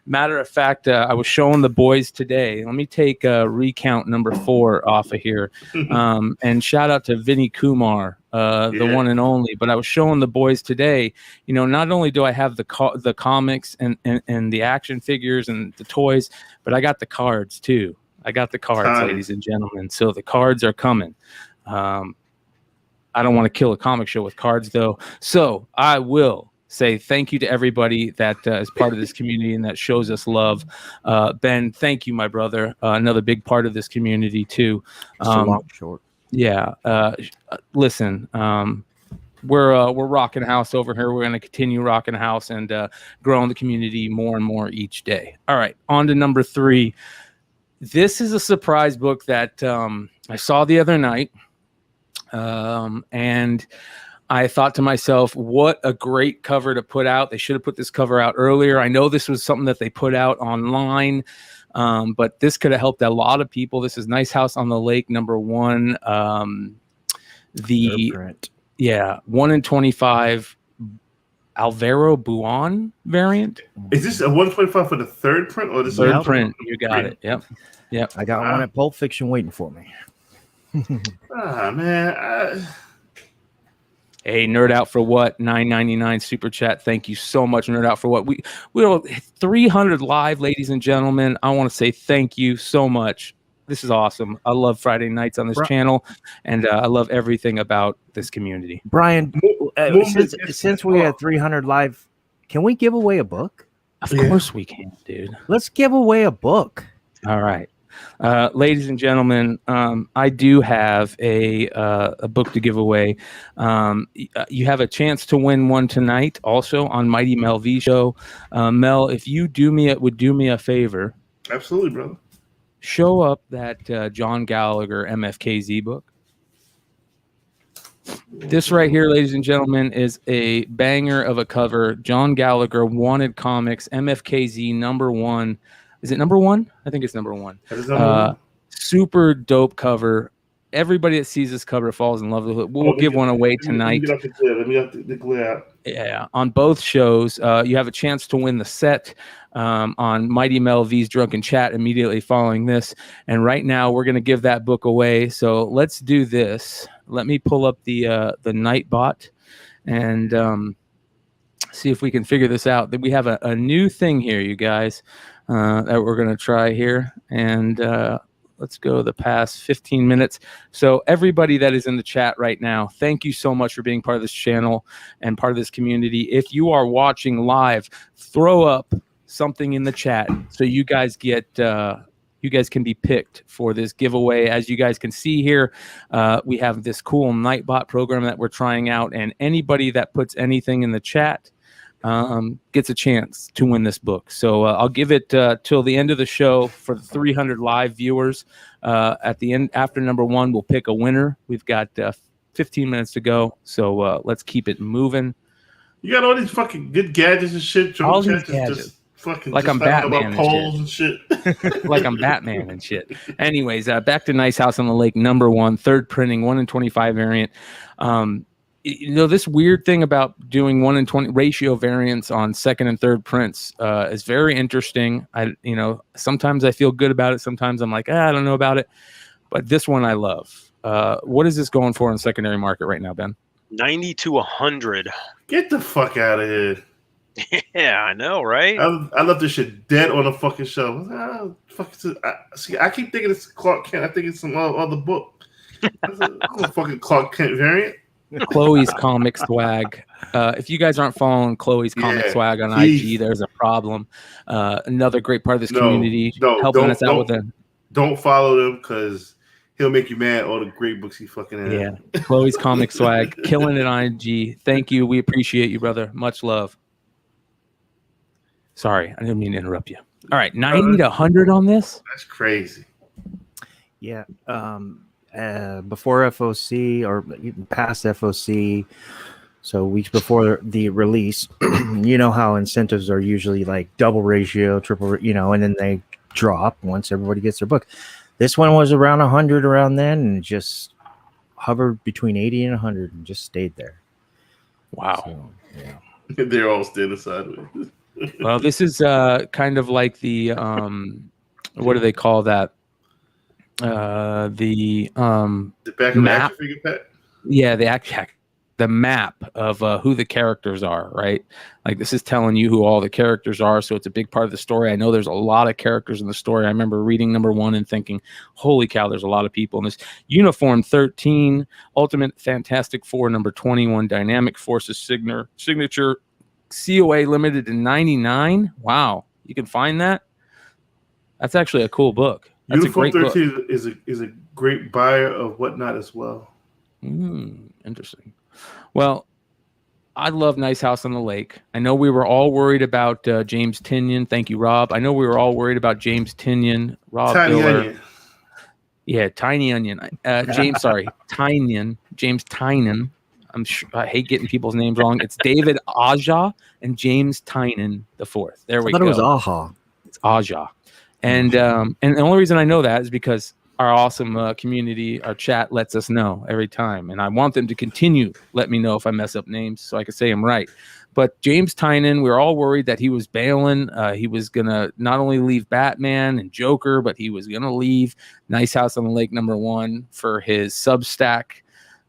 matter of fact, I was showing the boys today. Let me take recount number 4 off of here. And shout out to Vinny Kumar, the one and only. But I was showing the boys today, not only do I have the comics and the action figures and the toys, but I got the cards too. I got the cards, ladies and gentlemen. So the cards are coming. I don't want to kill a comic show with cards, though. So I will say thank you to everybody that is part of this community and that shows us love. Ben, thank you, my brother. Another big part of this community, too. Mr. Long Short. Yeah. Listen, we're rocking house over here. We're going to continue rocking house and growing the community more and more each day. All right, on to number 3. This is a surprise book that I saw the other night, and I thought to myself, what a great cover to put out. They should have put this cover out earlier. I know this was something that they put out online, But this could have helped a lot of people. This is Nice House on the Lake #1. The print. 1 in 25 Alvaro Buon variant. Is this a 125 for the third print or the Third print? You got it. Yep. I got one at Pulp Fiction waiting for me. Man. Hey, Nerd Out for What? $9.99 super chat. Thank you so much, Nerd Out for What. We're 300 live, ladies and gentlemen. I want to say thank you so much. This is awesome. I love Friday nights on this channel, and I love everything about this community. Brian, since we had 300 live, can we give away a book? Of course we can, dude. Let's give away a book. All right. Ladies and gentlemen, I do have a book to give away. You have a chance to win one tonight, also on Mighty Mel V show. Mel, if you would do me a favor. Absolutely, brother. Show up that John Gallagher MFKZ book. This right here, ladies and gentlemen, is a banger of a cover. John Gallagher, Wanted Comics, MFKZ #1. Is it #1? I think it's #1. Super dope cover. Everybody that sees this cover falls in love with it. We'll give one away tonight. Let me get the glare out. Yeah, on both shows, you have a chance to win the set on Mighty Mel V's Drunken Chat immediately following this. And right now, we're going to give that book away. So let's do this. Let me pull up the Nightbot and see if we can figure this out. We have a new thing here, you guys, that we're going to try here. And let's go the past 15 minutes. So everybody that is in the chat right now, thank you so much for being part of this channel and part of this community. If you are watching live, throw up something in the chat so you guys get you guys can be picked for this giveaway. As you guys can see here, we have this cool Nightbot program that we're trying out, and anybody that puts anything in the chat gets a chance to win this book. So I'll give it till the end of the show for the 300 live viewers. At the end, after #1, we'll pick a winner. We've got 15 minutes to go, so let's keep it moving. You got all these fucking good gadgets and shit. All these gadgets. Like I'm Batman and shit. Like I'm Batman and shit. Anyways, back to Nice House on the Lake #1, third printing, 1 in 25 variant. This weird thing about doing 1 in 20 ratio variants on second and third prints is very interesting. Sometimes I feel good about it. Sometimes I'm like, I don't know about it. But this one I love. What is this going for in the secondary market right now, Ben? 90 to 100. Get the fuck out of here. Yeah, I know, right? I love this shit dead on the fucking shelf. I keep thinking it's Clark Kent. I think it's some other book. It's a fucking Clark Kent variant. Chloe's Comic Swag. If you guys aren't following Chloe's Comic Swag on IG, there's a problem. Another great part of this community, helping us out with it. Don't follow them because he'll make you mad. All the great books he fucking has. Yeah, Chloe's Comic Swag, killing it on IG. Thank you. We appreciate you, brother. Much love. Sorry, I didn't mean to interrupt you. All right, 90 to 100 on this? That's crazy. Yeah. Before FOC or even past FOC, so weeks before the release, you know how incentives are usually like double ratio, triple, and then they drop once everybody gets their book. This one was around 100 around then, and just hovered between 80 and 100 and just stayed there. Wow. So, yeah. They're all standing sideways. Well, this is kind of like the what do they call that? The back of map. the action figure pack? Yeah, the map of who the characters are, right? Like this is telling you who all the characters are, so it's a big part of the story. I know there's a lot of characters in the story. I remember reading #1 and thinking, holy cow, there's a lot of people in this. Uniform 13, Ultimate Fantastic Four #21, Dynamic Forces signature, COA limited to 99. Wow, you can find that? That's actually a cool book. That's Uniform a great 13 book. is a great buyer of whatnot as well. Interesting. Well, I love Nice House on the Lake. I know we were all worried about James Tynion. Thank you, Rob. I know we were all worried about James Tynion. Rob Tiny Diller. Onion. Yeah, Tiny Onion. Tynion. James Tynion. I hate getting people's names wrong. It's David Aja and James Tynion IV. There we go. I thought it was Aha. It's Aja. And the only reason I know that is because our awesome community, our chat lets us know every time. And I want them to continue. Let me know if I mess up names so I can say them right. But James Tynan, we were all worried that he was bailing. He was going to not only leave Batman and Joker, but he was going to leave Nice House on the Lake #1 for his Substack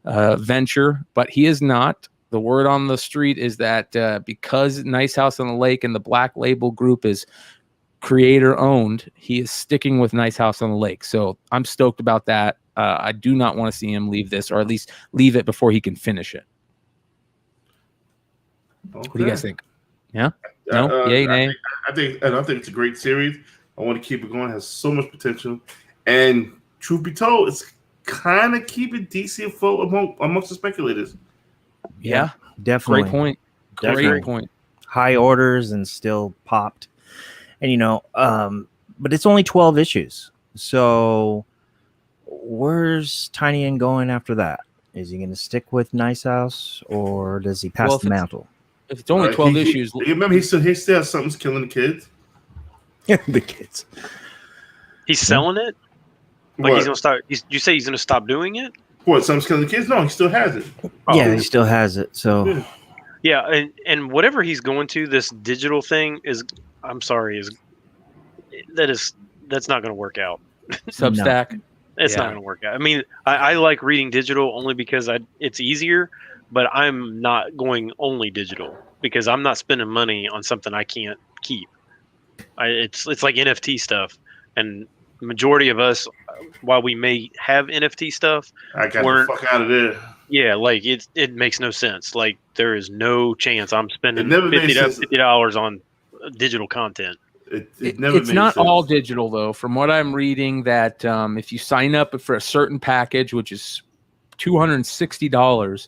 venture. But he is not. The word on the street is that because Nice House on the Lake and the Black Label Group is creator owned, he is sticking with Nice House on the Lake. So I'm stoked about that. I do not want to see him leave this, or at least leave it before he can finish it. Okay. What do you guys think? Yeah? No? Yay, nay? I think it's a great series. I want to keep it going. It has so much potential. And truth be told, it's kind of keeping DC afloat amongst the speculators. Yeah. Definitely. Great point. Definitely. Great point. High orders and still popped. And, but it's only 12 issues. So where's Tynion going after that? Is he going to stick with Nice House, or does he pass the mantle? If it's only 12 issues. Remember, he still has something's killing the kids. The kids. He's selling it? Like What? he's going to start. You say he's going to stop doing it? What? Something's killing the kids? No, he still has it. Yeah, he still has it. So Yeah, and whatever he's going to, this digital thing is, I'm sorry, that's not going to work out. Substack. It's not going to work out. I mean, I like reading digital only because it's easier, but I'm not going only digital because I'm not spending money on something I can't keep. It's like NFT stuff, and the majority of us, while we may have NFT stuff, I got the fuck out of there. Yeah, like it makes no sense. Like there is no chance I'm spending $50 $50 on digital content. It's not all digital though. From what I'm reading, that if you sign up for a certain package, which is $260,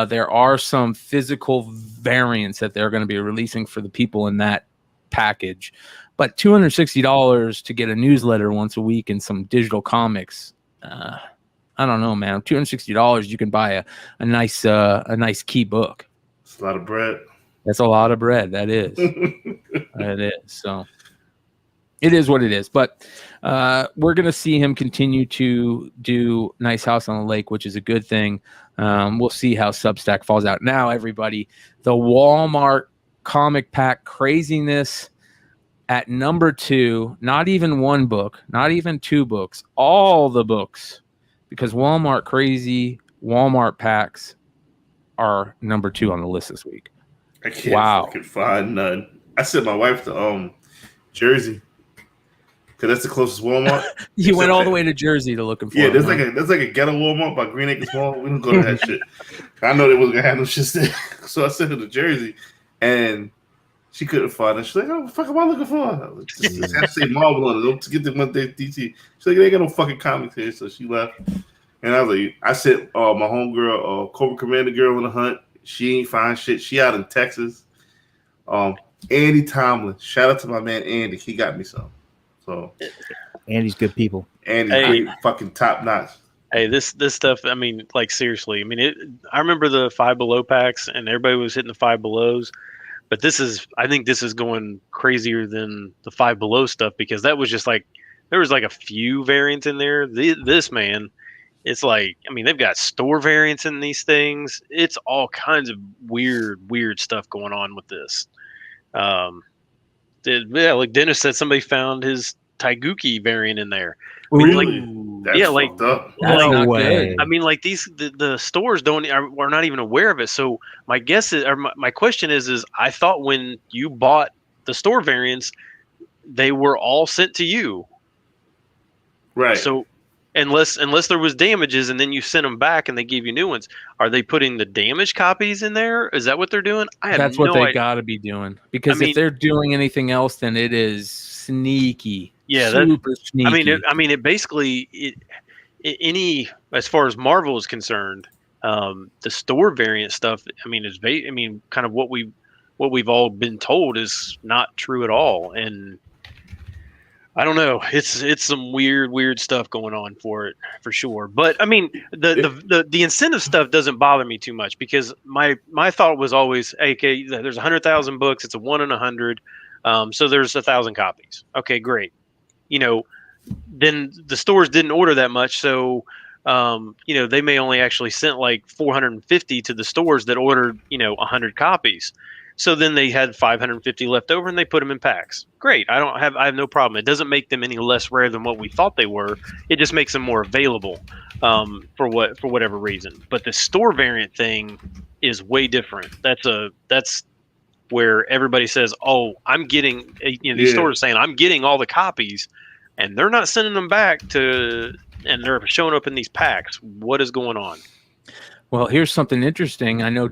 there are some physical variants that they're going to be releasing for the people in that package. But $260 to get a newsletter once a week and some digital comics, I don't know, man. $260, you can buy a nice key book. It's a lot of bread. That's a lot of bread. That is. It is. So it is what it is. But we're going to see him continue to do Nice House on the Lake, which is a good thing. We'll see how Substack falls out. Now, everybody, the Walmart comic pack craziness at #2, not even one book, not even two books, all the books, because Walmart packs are #2 on the list this week. I can't fucking find none. I sent my wife to Jersey because that's the closest Walmart. You went all the way to Jersey to looking for. Yeah, there's like a ghetto Walmart by Green Acres Mall. We don't go to that shit. I know they wasn't gonna have no shit there, so I sent her to Jersey, and she couldn't find it. She's like, "Oh, what the fuck am I looking for?" Just have to say Marvel on it to get the one day DC. She's like, "They ain't got no fucking comics here," so she left. And I was like, I sent my homegirl, Cobra Commander girl on the hunt. She ain't find shit. She out in Texas. Andy Tomlin. Shout out to my man Andy. He got me some. So Andy's good people. Andy's great, fucking top notch. Hey, this stuff. I mean, like seriously. I mean, I remember the Five Below packs, and everybody was hitting the Five Belows. But I think this is going crazier than the Five Below stuff because that was just like there was like a few variants in there. This man. It's like, I mean, they've got store variants in these things. It's all kinds of weird stuff going on with this. Like Dennis said, somebody found his Taiguchi variant in there. I mean, That's fucked up. No way. I mean, like the stores are not even aware of it. So my guess is, or my question is I thought when you bought the store variants, they were all sent to you. Right. So. Unless there was damages and then you sent them back and they gave you new ones, are they putting the damaged copies in there? Is that what they're doing? That's what they got to be doing because if they're doing anything else, then it is sneaky. Yeah, super sneaky. I mean, it basically as far as Marvel is concerned, the store variant stuff. I mean, kind of what we've all been told is not true at all, and. I don't know. It's some weird stuff going on for sure. But I mean, the incentive stuff doesn't bother me too much because my thought was always, okay, there's 100,000 books. It's a 1 in 100. So there's 1,000 copies. Okay, great. then the stores didn't order that much, so they may only actually sent like 450 to the stores that ordered 100 copies. So then they had 550 left over, and they put them in packs. Great. I have no problem. It doesn't make them any less rare than what we thought they were. It just makes them more available for whatever reason. But the store variant thing is way different. That's where everybody says, "Oh, I'm getting," these stores are saying, "I'm getting all the copies," and they're not sending them back and they're showing up in these packs. What is going on? Well, here's something interesting. I know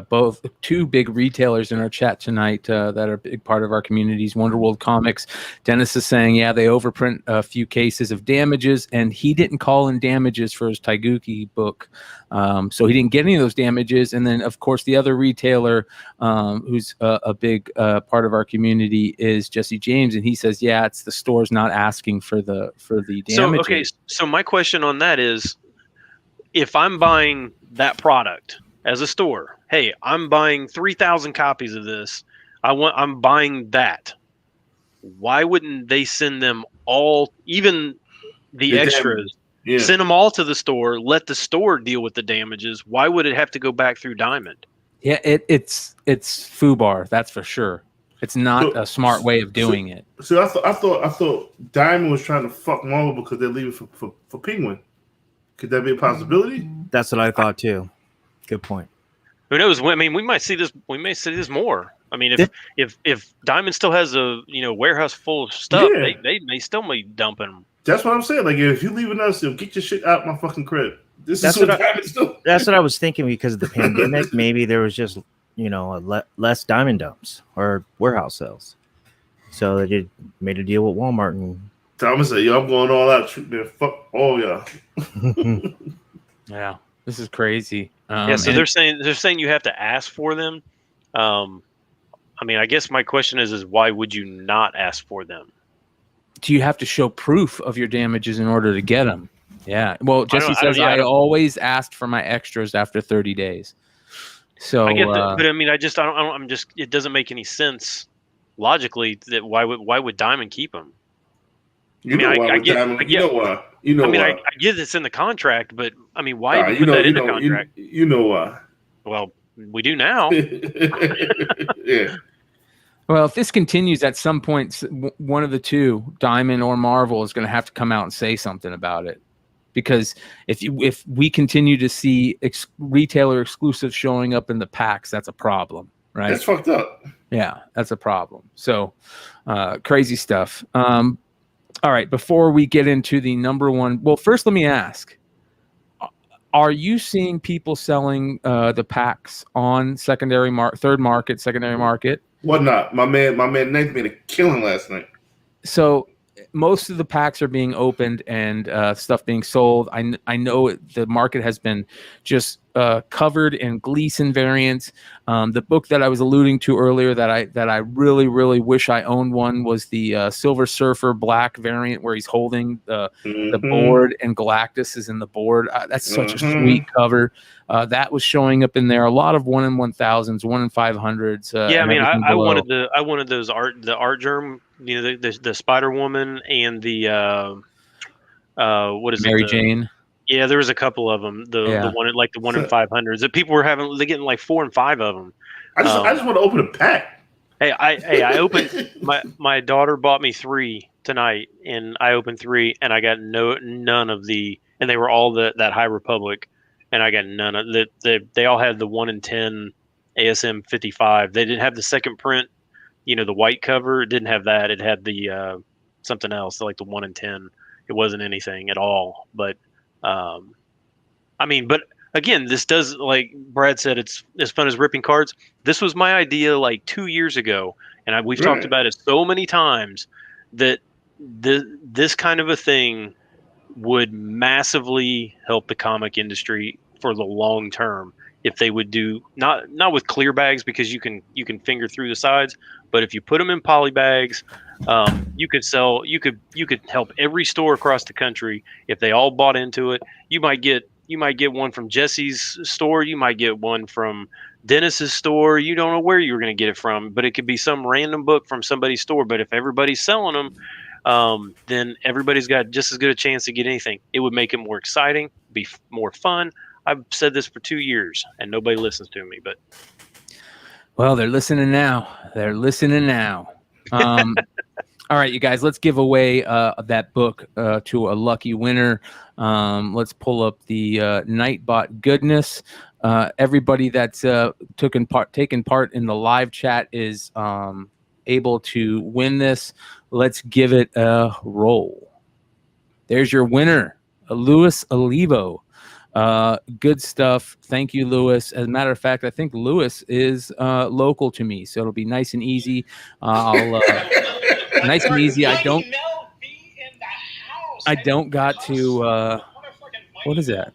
both two big retailers in our chat tonight that are a big part of our communities, Wonderworld Comics. Dennis is saying, yeah, they overprint a few cases of damages, and he didn't call in damages for his Taiguchi book. So he didn't get any of those damages. And then, of course, the other retailer who's a big part of our community is Jesse James, and he says, yeah, it's the store's not asking for the damages. So my question on that is, if I'm buying that product as a store, hey, I'm buying 3,000 copies of this. I'm buying that. Why wouldn't they send them all, even the extras? Yeah. Send them all to the store. Let the store deal with the damages. Why would it have to go back through Diamond? Yeah, it's FUBAR, that's for sure. It's not a smart way of doing it. So I thought Diamond was trying to fuck Marvel because they're leaving for Penguin. Could that be a possibility? That's what I thought too. Good point. Who knows? I mean, we might see this. We may see this more. I mean, if Diamond still has a warehouse full of stuff, they may still be dumping them. That's what I'm saying. Like, if you're leaving us, get your shit out my fucking crib. That's what I was thinking because of the pandemic. Maybe there was just less Diamond dumps or warehouse sales, so they did made a deal with Walmart and. Thomas said, "Yo, I'm going all out. Fuck all y'all." Yeah, this is crazy. So they're saying you have to ask for them. I mean, I guess my question is why would you not ask for them? Do you have to show proof of your damages in order to get them? Yeah. Well, Jesse says I always asked for my extras after 30 days. So I get that, but I mean, it doesn't make any sense logically that why would Diamond keep them? I get it's in the contract, but I mean, why put that in the contract? You know why? Well, we do now. Yeah. Well, if this continues, at some point, one of the two, Diamond or Marvel, is going to have to come out and say something about it. Because if we continue to see retailer exclusives showing up in the packs, that's a problem, right? That's fucked up. Yeah, that's a problem. So, crazy stuff. All right, before we get into the number one, well, first let me ask, are you seeing people selling the packs on secondary market? What not? My man Nate made a killing last night. So most of the packs are being opened and stuff being sold. I know the market has been just covered in Gleason variants. The book that I was alluding to earlier that I really, really wish I owned one was the Silver Surfer Black variant where he's holding the board and Galactus is in the board. That's such a sweet cover. That was showing up in there. A lot of 1 in 1000s, 1 in 500s. Yeah, I mean, I wanted those art germ. The Spider Woman and the what is Mary it? Jane. Yeah, there was a couple of them. The one like the 1 in 500s that people were they're getting like 4 and 5 of them. I just want to open a pack. I opened my daughter bought me 3 tonight, and I opened 3, and I got none of and they were all that High Republic, and I got none of they all had the 1 in 10 ASM 55. They didn't have the second print. The white cover, it didn't have that. It had the something else, like the 1 in 10. It wasn't anything at all. But I mean, but again, this does, like Brad said, it's as fun as ripping cards. This was my idea like 2 years ago, and we've talked about it so many times that this kind of a thing would massively help the comic industry for the long term. If they would do not with clear bags, because you can finger through the sides, but if you put them in poly bags, you could help every store across the country if they all bought into it. You might get one from Jesse's store, you might get one from Dennis's store. You don't know where you're going to get it from, but it could be some random book from somebody's store. But if everybody's selling them, then everybody's got just as good a chance to get anything. It would make it more exciting, be more fun. I've said this for 2 years and nobody listens to me, but Well, they're listening now. They're listening now. All right, you guys, let's give away that book to a lucky winner. Let's pull up the Nightbot goodness. Everybody that's taken part in the live chat is able to win this. Let's give it a roll. There's your winner, Louis Olivo. Good stuff. Thank you, Louis. As a matter of fact, I think Louis is local to me, so it'll be nice and easy. Nice and easy. I don't got to. What is that?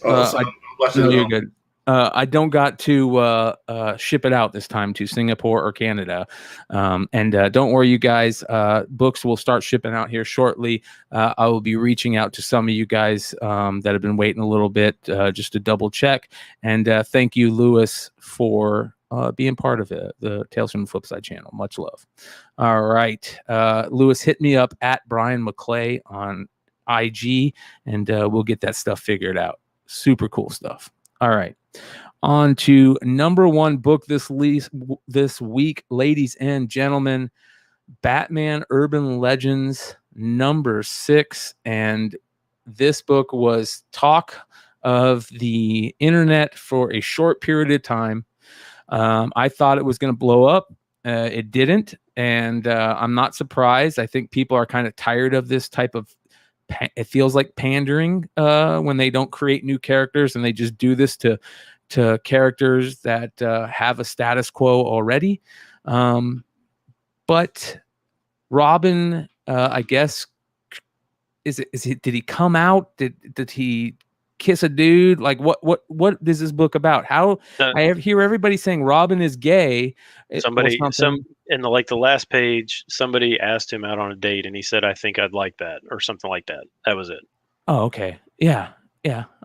No, you're good. I don't got to ship it out this time to Singapore or Canada. And don't worry, you guys. Books will start shipping out here shortly. I will be reaching out to some of you guys that have been waiting a little bit just to double check. And thank you, Louis, for being part of it, the Tales from the Flipside channel. Much love. All right. Louis, hit me up at Brian McClay on IG, and we'll get that stuff figured out. Super cool stuff. All right. On to number one book this week, ladies and gentlemen, Batman Urban Legends number 6. And this book was talk of the internet for a short period of time. I thought it was going to blow up. It didn't. And I'm not surprised. I think people are kind of tired of this type of it feels like pandering when they don't create new characters and they just do this to characters that have a status quo already. But Robin, I guess, did he come out? Did he kiss a dude? Like what is this book about? I hear everybody saying Robin is gay. In the last page, somebody asked him out on a date and he said, "I think I'd like that," or something like that. That was it. Oh, okay. Yeah.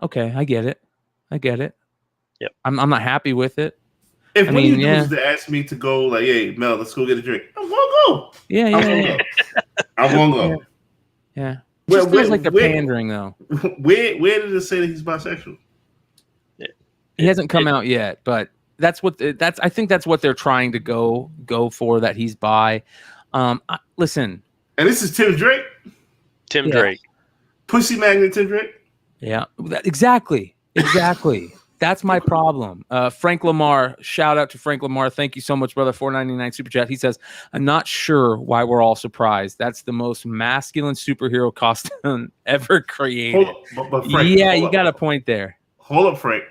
Okay. I get it. Yep. I'm not happy with it. If one of you dudes to ask me to go, like, hey, Mel, let's go get a drink, I'm gonna go. Yeah. I'm gonna go. Yeah. It feels like they're pandering, though. Where did it say that he's bisexual? He hasn't come out yet, but I think that's what they're trying to go for, that he's bi. Listen. And this is Tim Drake. Drake. Pussy magnet Tim Drake. Yeah. Exactly. That's my problem. Frank Lamar, shout out to Frank Lamar. Thank you so much, brother. $4.99 super chat. He says, "I'm not sure why we're all surprised. That's the most masculine superhero costume ever created." But Frank, you got a point there. Hold up, Frank.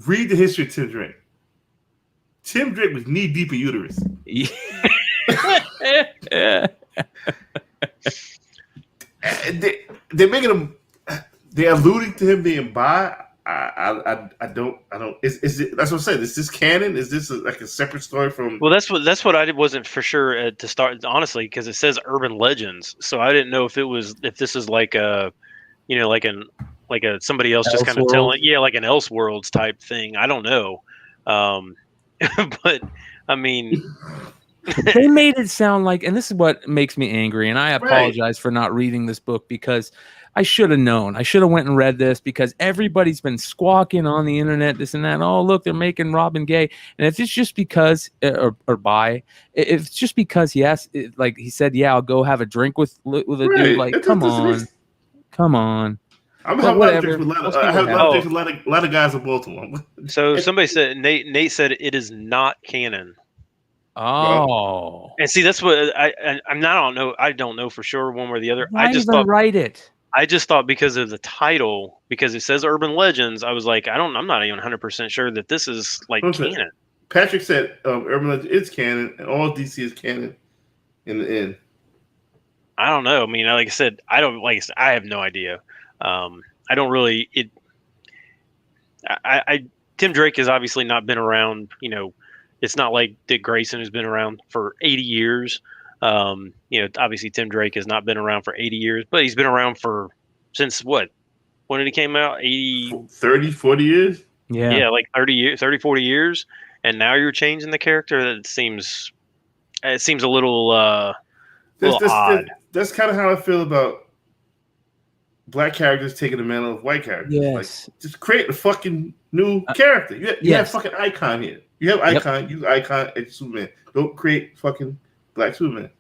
Read the history of Tim Drake. Tim Drake was knee deep in uterus. They're making him. They're alluding to him being bi. I don't. Is it? That's what I'm saying. Is this canon? Is this like a separate story from? Well, that's what I wasn't for sure to start, honestly, because it says urban legends, so I didn't know if this is like a, like a somebody else just kind of telling, like an Elseworlds type thing. I don't know, but I mean. They made it sound like, and this is what makes me angry, and I apologize for not reading this book, because I should have known. I should have went and read this, because everybody's been squawking on the internet, this and that. Oh, look, they're making Robin gay. And if it's just because, or bi, if it's just because like he said, I'll go have a drink with a dude. Like, come on. I'm having a lot of guys in Baltimore. So somebody said, Nate said it is not canon. Oh, and see, that's what I'm not. I don't know for sure one way or the other. I just thought write it. I just thought because of the title, because it says Urban Legends, I was like, I'm not even 100% sure that this is like canon. Patrick said Urban Legends is canon, and all DC is canon in the end. I don't know. I mean, like I said, I have no idea. I don't really. Tim Drake has obviously not been around. It's not like Dick Grayson, who's been around for 80 years. Obviously Tim Drake has not been around for 80 years, but he's been around since what? When did he came out? 30, 40 years? Yeah, like 30, 40 years. And now you're changing the character. It seems a little That's kind of how I feel about black characters taking the mantle of white characters. Yes. Like, just create a fucking new character. You have fucking Icon here. You have Icon. Use Icon as Superman. Don't create fucking black Superman.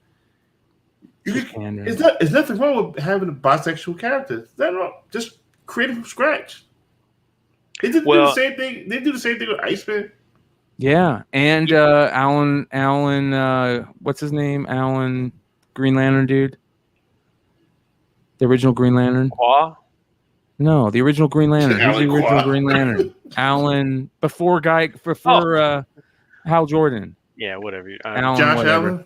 There's nothing wrong with having a bisexual character. Nothing wrong. Just create it from scratch. They do the same thing. They do the same thing with Iceman. Yeah, and Alan, what's his name? Alan, Green Lantern dude. The original Green Lantern. Qua? No, the original Green Lantern. Who's the original Green Lantern? Alan, before Hal Jordan. Yeah, whatever. Alan, Josh whatever. Allen.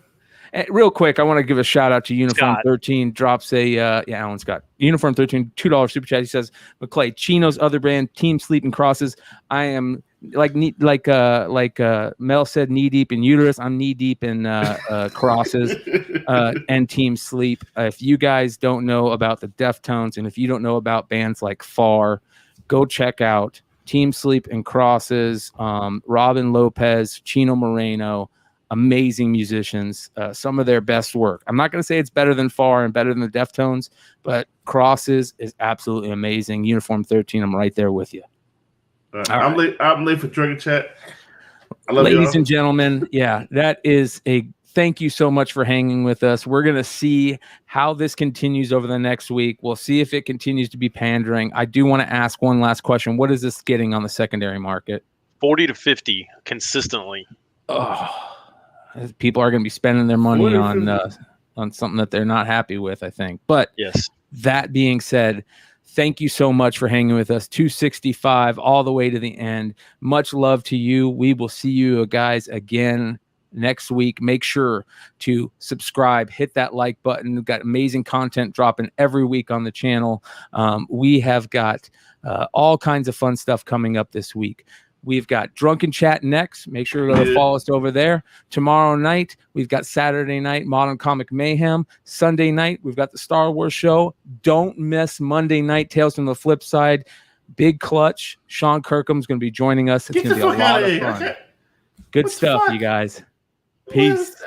Real quick, I want to give a shout out to Uniform Scott. 13. Drops a Alan Scott. Uniform 13, $2 super chat. He says, McClay, Chino's other brand, Team Sleep and Crosses. I am like Mel said, knee deep in uterus. I'm knee deep in crosses and Team Sleep. If you guys don't know about the Deftones, and if you don't know about bands like Far, go check out Team Sleep and Crosses. Robin Lopez, Chino Moreno. Amazing musicians, some of their best work. I'm not going to say it's better than Far and better than the Deftones, but Crosses is absolutely amazing. Uniform 13, I'm right there with you. I'm late for Dragon Chat. I love Ladies y'all. and gentlemen, that is a thank you so much for hanging with us. We're going to see how this continues over the next week. We'll see if it continues to be pandering. I do want to ask one last question. What is this getting on the secondary market? 40 to 50 consistently. Oh, people are going to be spending their money on something that they're not happy with, I think. But yes, that being said, thank you so much for hanging with us. 265 all the way to the end. Much love to you. We will see you guys again next week. Make sure to subscribe, hit that like button. We've got amazing content dropping every week on the channel. We have got all kinds of fun stuff coming up this week. We've got Drunken Chat next. Make sure to follow us over there. Tomorrow night, we've got Saturday night, Modern Comic Mayhem. Sunday night, we've got the Star Wars show. Don't miss Monday night, Tales from the Flip Side. Big Clutch. Sean Kirkham's going to be joining us. It's going to be a lot of fun. Good stuff, you guys. Peace.